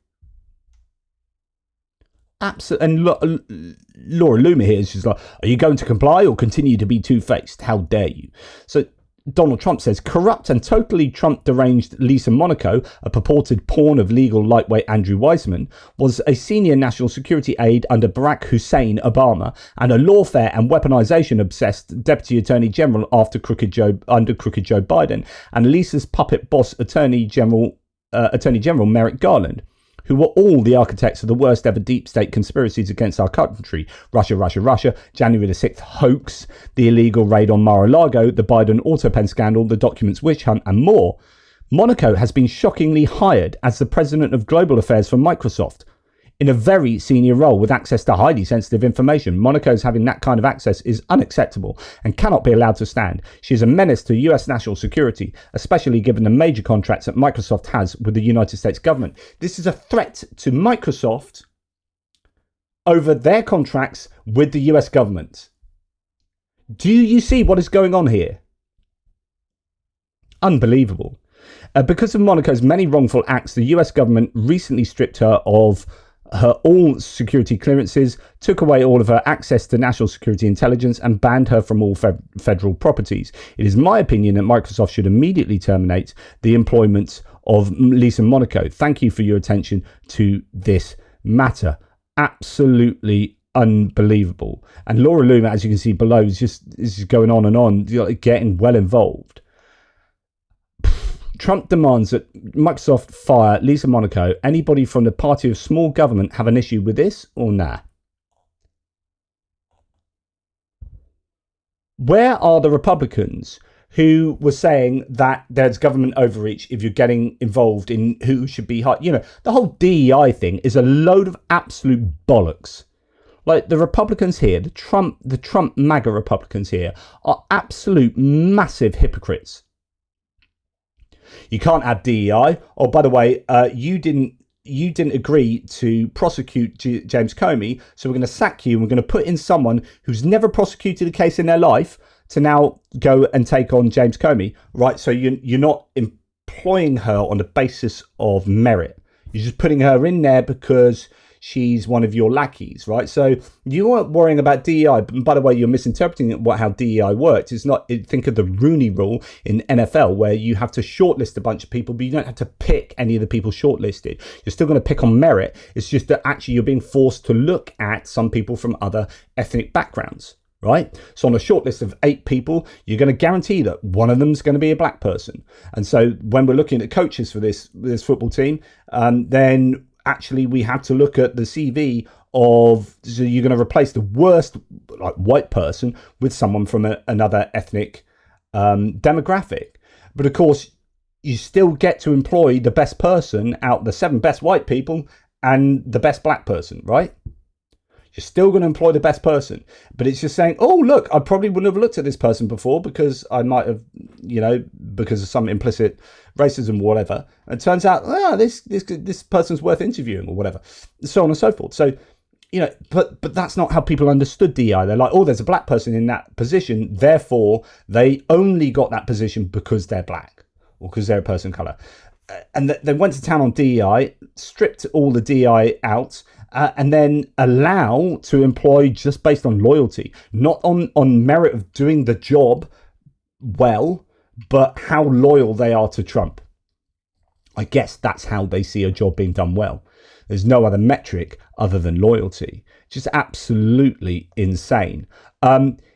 S1: Absolutely. And Laura Loomer here is just like, are you going to comply or continue to be two-faced? How dare you? So Donald Trump says, corrupt and totally Trump deranged Lisa Monaco, a purported pawn of legal lightweight Andrew Weissman, was a senior national security aide under Barack Hussein Obama and a lawfare and weaponization obsessed deputy attorney general under crooked Joe Biden, and Lisa's puppet boss attorney general Merrick Garland, who were all the architects of the worst ever deep state conspiracies against our country. Russia, January the 6th hoax, the illegal raid on Mar-a-Lago, the Biden autopen scandal, the documents witch hunt, and more. Monaco has been shockingly hired as the president of global affairs for Microsoft in a very senior role with access to highly sensitive information. Monaco's having that kind of access is unacceptable and cannot be allowed to stand. She is a menace to US national security, especially given the major contracts that Microsoft has with the United States government. This is a threat to Microsoft over their contracts with the US government. Do you see what is going on here? Unbelievable. Because of Monaco's many wrongful acts, the US government recently stripped her of all security clearances, took away all of her access to national security intelligence, and banned her from all federal properties. It is my opinion that Microsoft should immediately terminate the employment of Lisa Monaco. Thank you for your attention to this matter. Absolutely unbelievable. And Laura Loomer, as you can see below, is just going on and on, getting well involved. Trump demands that Microsoft fire Lisa Monaco. Anybody from the party of small government have an issue with this or nah? Where are the Republicans who were saying that there's government overreach if you're getting involved in who should be hired? You know, the whole DEI thing is a load of absolute bollocks. Like the Republicans here, the Trump MAGA Republicans here are absolute massive hypocrites. You can't have DEI. Oh, by the way, you didn't agree to prosecute James Comey, so we're going to sack you and we're going to put in someone who's never prosecuted a case in their life to now go and take on James Comey, right? So you're not employing her on the basis of merit. You're just putting her in there because she's one of your lackeys, right? So you weren't worrying about DEI. By the way, you're misinterpreting how DEI works. It's not. Think of the Rooney Rule in NFL, where you have to shortlist a bunch of people, but you don't have to pick any of the people shortlisted. You're still going to pick on merit. It's just that actually you're being forced to look at some people from other ethnic backgrounds. Right? So on a short list of 8 people, you're going to guarantee that one of them is going to be a black person. And so when we're looking at coaches for this football team, then actually we have to look at the CV of, so you're going to replace the worst like white person with someone from another ethnic demographic. But of course, you still get to employ the best person out of the 7 best white people and the best black person, right? You're still going to employ the best person, but it's just saying, oh, look, I probably wouldn't have looked at this person before because I might have, because of some implicit racism or whatever. And it turns out, this person's worth interviewing or whatever, so on and so forth. So, but that's not how people understood DEI. They're like, oh, there's a black person in that position, therefore they only got that position because they're black or because they're a person of color. And they went to town on DEI, stripped all the DEI out, and then allow to employ just based on loyalty, not on merit of doing the job well, but how loyal they are to Trump. I guess that's how they see a job being done well. There's no other metric other than loyalty. Just absolutely insane.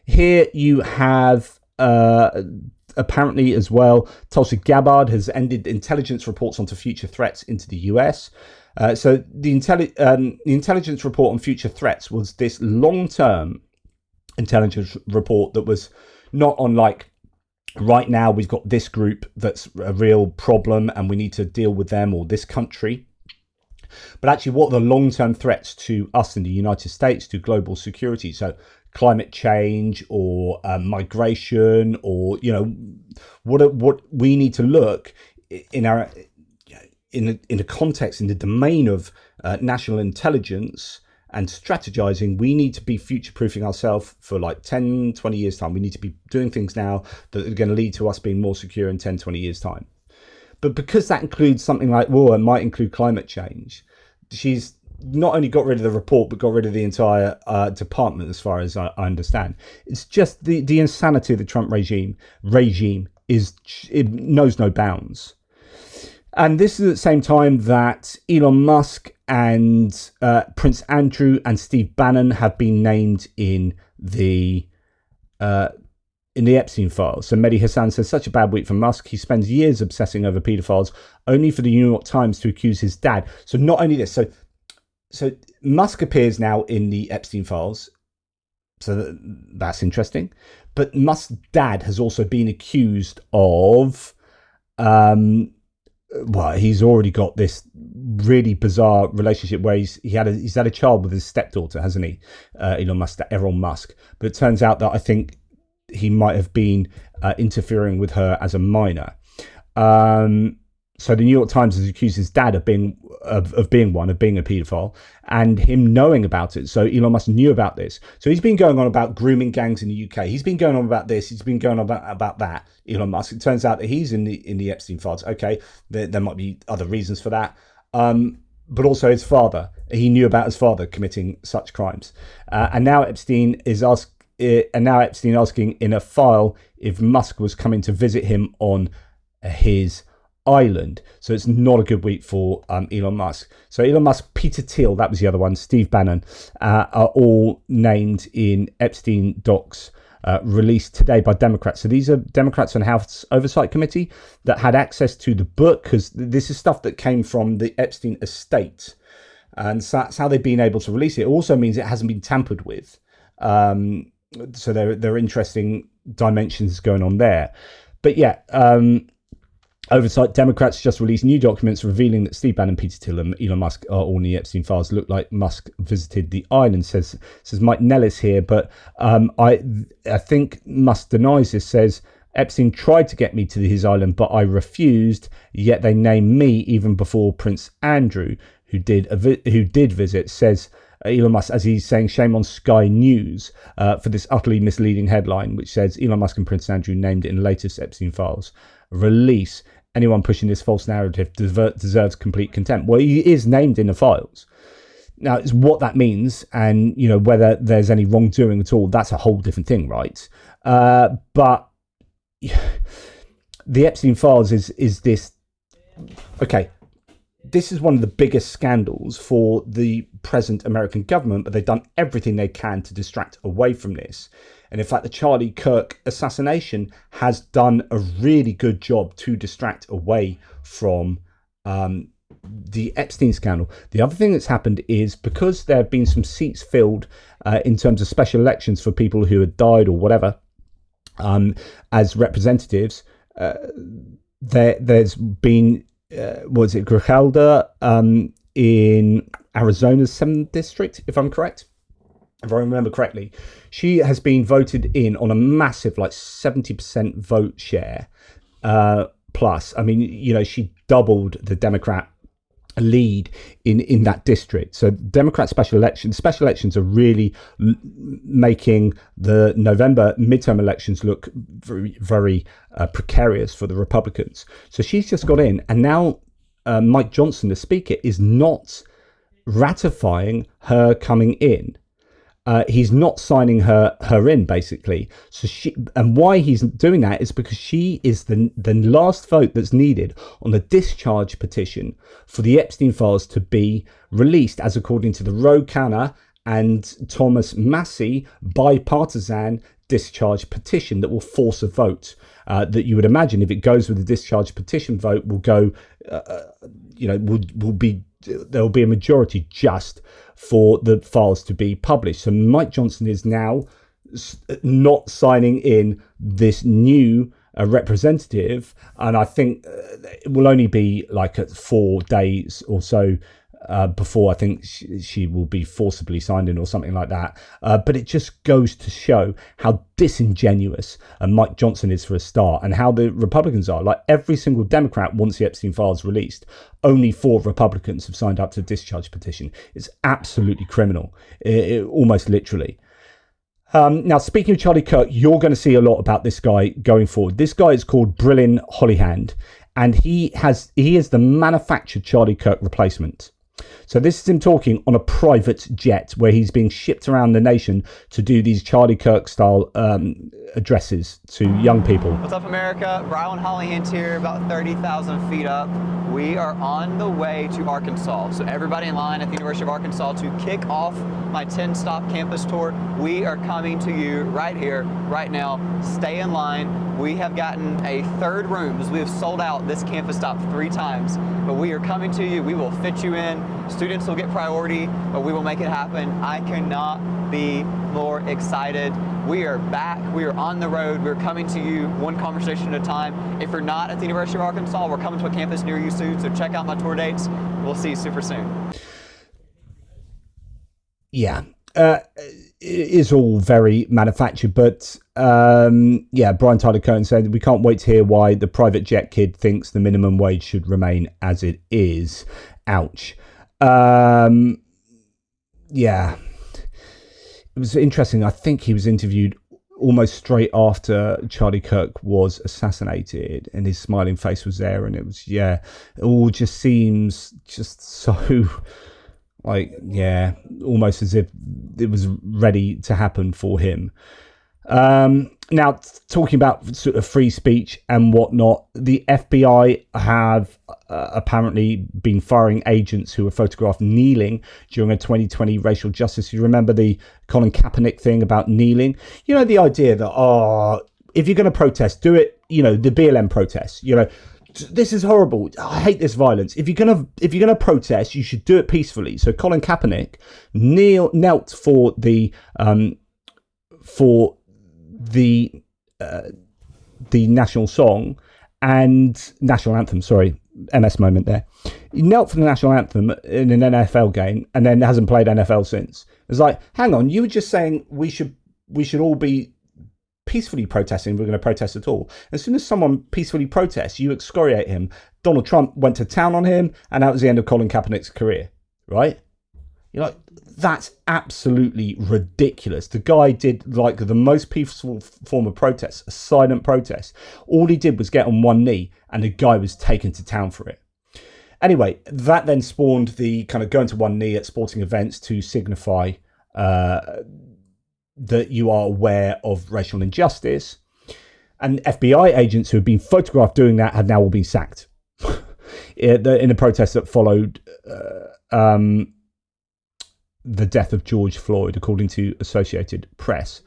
S1: Here you have apparently as well, Tulsi Gabbard has ended intelligence reports onto future threats into the US. So the intelligence report on future threats was this long-term intelligence report that was not on like, right now we've got this group that's a real problem and we need to deal with them, or this country. But actually, what are the long-term threats to us in the United States, to global security? So climate change or migration, or what we need to look in our in a context, in the domain of national intelligence and strategizing. We need to be future-proofing ourselves for like 10, 20 years time. We need to be doing things now that are going to lead to us being more secure in 10, 20 years time. But because that includes something like war, it might include climate change, she's not only got rid of the report, but got rid of the entire department, as far as I understand. It's just the insanity of the Trump regime it knows no bounds. And this is at the same time that Elon Musk and Prince Andrew and Steve Bannon have been named in the Epstein files. So Mehdi Hassan says, such a bad week for Musk. He spends years obsessing over paedophiles, only for the New York Times to accuse his dad. So not only this, so Musk appears now in the Epstein files. So that's interesting. But Musk's dad has also been accused of, he's already got this really bizarre relationship where he's had a child with his stepdaughter, hasn't he? Elon Musk. But it turns out that I think he might have been interfering with her as a minor. So the New York Times has accused his dad of being a paedophile, and him knowing about it. So Elon Musk knew about this. So he's been going on about grooming gangs in the UK. He's been going on about this. He's been going on about that. Elon Musk. It turns out that he's in the Epstein files. Okay, there might be other reasons for that. But also his father. He knew about his father committing such crimes. And now Epstein asking in a file if Musk was coming to visit him on his island. So it's not a good week for Elon Musk. So Elon Musk, Peter Thiel, that was the other one, Steve Bannon, are all named in Epstein docs released today by Democrats. So these are Democrats on House Oversight Committee that had access to the book, because this is stuff that came from the Epstein estate. And so that's how they've been able to release it. It also means it hasn't been tampered with. So there are interesting dimensions going on there. But yeah, Oversight Democrats just released new documents revealing that Steve Bannon, Peter Thiel, and Elon Musk are all in the Epstein files. Look like Musk visited the island, says Mike Nellis here. But I think Musk denies this, says Epstein tried to get me to his island, but I refused. Yet they named me even before Prince Andrew, who did visit, says Elon Musk, as he's saying, shame on Sky News for this utterly misleading headline, which says Elon Musk and Prince Andrew named in the latest Epstein files release. Anyone pushing this false narrative deserves complete contempt. Well, he is named in the files. Now, it's what that means, and whether there's any wrongdoing at all. That's a whole different thing, right? But the Epstein files is this. Okay, this is one of the biggest scandals for the present American government, but they've done everything they can to distract away from this. And in fact, the Charlie Kirk assassination has done a really good job to distract away from the Epstein scandal. The other thing that's happened is because there have been some seats filled in terms of special elections for people who had died or whatever as representatives, there's been, was it Grijalda in Arizona's 7th district, if I'm correct? If I remember correctly, she has been voted in on a massive, like 70% vote share plus. I mean, she doubled the Democrat lead in that district. So Democrat special elections are really making the November midterm elections look very, very precarious for the Republicans. So she's just got in, and now Mike Johnson, the speaker, is not ratifying her coming in. He's not signing her in, basically. So and why he's doing that is because she is the last vote that's needed on the discharge petition for the Epstein files to be released, as according to the Ro Khanna and Thomas Massie bipartisan discharge petition that will force a vote. That you would imagine, if it goes with the discharge petition vote, will go. Will be. There will be a majority just for the files to be published. So Mike Johnson is now not signing in this new representative, and I think it will only be like 4 days or so before I think she will be forcibly signed in or something like that. But it just goes to show how disingenuous Mike Johnson is for a start, and how the Republicans are. Like, every single Democrat wants the Epstein files released. Only 4 Republicans have signed up to the discharge petition. It's absolutely criminal, almost literally. Now, speaking of Charlie Kirk, you're going to see a lot about this guy going forward. This guy is called Brillin Hollyhand, and he is the manufactured Charlie Kirk replacement. So this is him talking on a private jet where he's being shipped around the nation to do these Charlie Kirk style addresses to young people.
S4: What's up, America? Brian Hollyhand here, about 30,000 feet up. We are on the way to Arkansas. So everybody in line at the University of Arkansas to kick off my 10-stop campus tour. We are coming to you right here, right now. Stay in line. We have gotten a 3rd room as we have sold out this campus stop 3 times. But we are coming to you. We will fit you in. Students will get priority, but we will make it happen. I cannot be more excited. We are back. We are on the road. We're coming to you one conversation at a time. If you're not at the University of Arkansas, we're coming to a campus near you soon, so check out my tour dates. We'll see you super soon.
S1: Yeah. It is all very manufactured, but Brian Tyler Cohen said, we can't wait to hear why the private jet kid thinks the minimum wage should remain as it is. Ouch. It was interesting. I think he was interviewed almost straight after Charlie Kirk was assassinated, and his smiling face was there, and it was, it all just seems just so almost as if it was ready to happen for him. Now, talking about sort of free speech and whatnot, the FBI have apparently been firing agents who were photographed kneeling during a 2020 racial justice. You remember the Colin Kaepernick thing about kneeling? The idea that, if you're going to protest, do it, the BLM protests, this is horrible. I hate this violence. If you're gonna protest, you should do it peacefully. So Colin Kaepernick knelt for the national song and national anthem. Sorry, MS moment there. He knelt for the national anthem in an NFL game and then hasn't played NFL since. It's like, hang on, you were just saying we should all be peacefully protesting. We're going to protest at all. As soon as someone peacefully protests, you excoriate him. Donald Trump went to town on him, and that was the end of Colin Kaepernick's career, right? You're like, that's absolutely ridiculous. The guy did like the most peaceful form of protest, a silent protest. All he did was get on one knee, and the guy was taken to town for it. Anyway, that then spawned the kind of going to one knee at sporting events to signify that you are aware of racial injustice. And FBI agents who have been photographed doing that have now all been sacked in the protests that followed the death of George Floyd, according to Associated Press.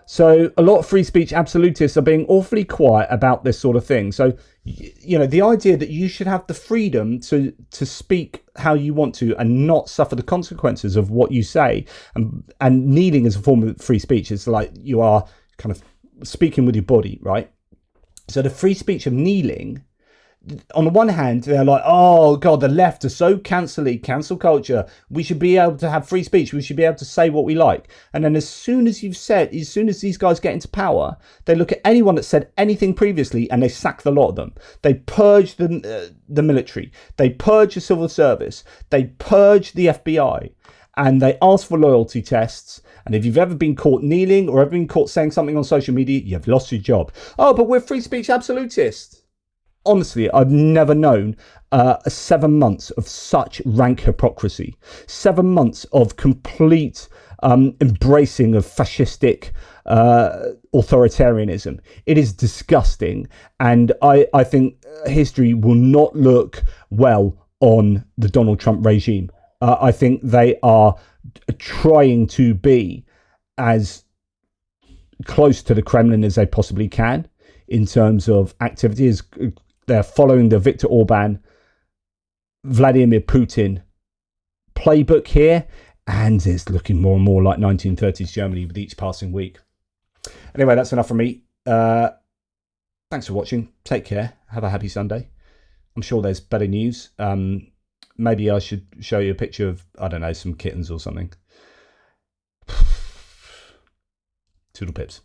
S1: So a lot of free speech absolutists are being awfully quiet about this sort of thing. So, you know, the idea that you should have the freedom to speak how you want to and not suffer the consequences of what you say, and kneeling as a form of free speech is like you are kind of speaking with your body, right? So the free speech of kneeling, on the one hand, they're like, oh God, the left are so cancel culture. We should be able to have free speech. We should be able to say what we like. And then as soon as these guys get into power, they look at anyone that said anything previously and they sack the lot of them. They purge the military. They purge the civil service. They purge the FBI. And they ask for loyalty tests. And if you've ever been caught kneeling or ever been caught saying something on social media, you've lost your job. Oh, but we're free speech absolutists. Honestly, I've never known 7 months of such rank hypocrisy. 7 months of complete embracing of fascistic authoritarianism. It is disgusting. And I think history will not look well on the Donald Trump regime. I think they are trying to be as close to the Kremlin as they possibly can in terms of activities. They're following the Viktor Orban, Vladimir Putin playbook here, and it's looking more and more like 1930s Germany with each passing week. Anyway, that's enough from me. Thanks for watching. Take care. Have a happy Sunday. I'm sure there's better news. Maybe I should show you a picture of, I don't know, some kittens or something. Toodle pips.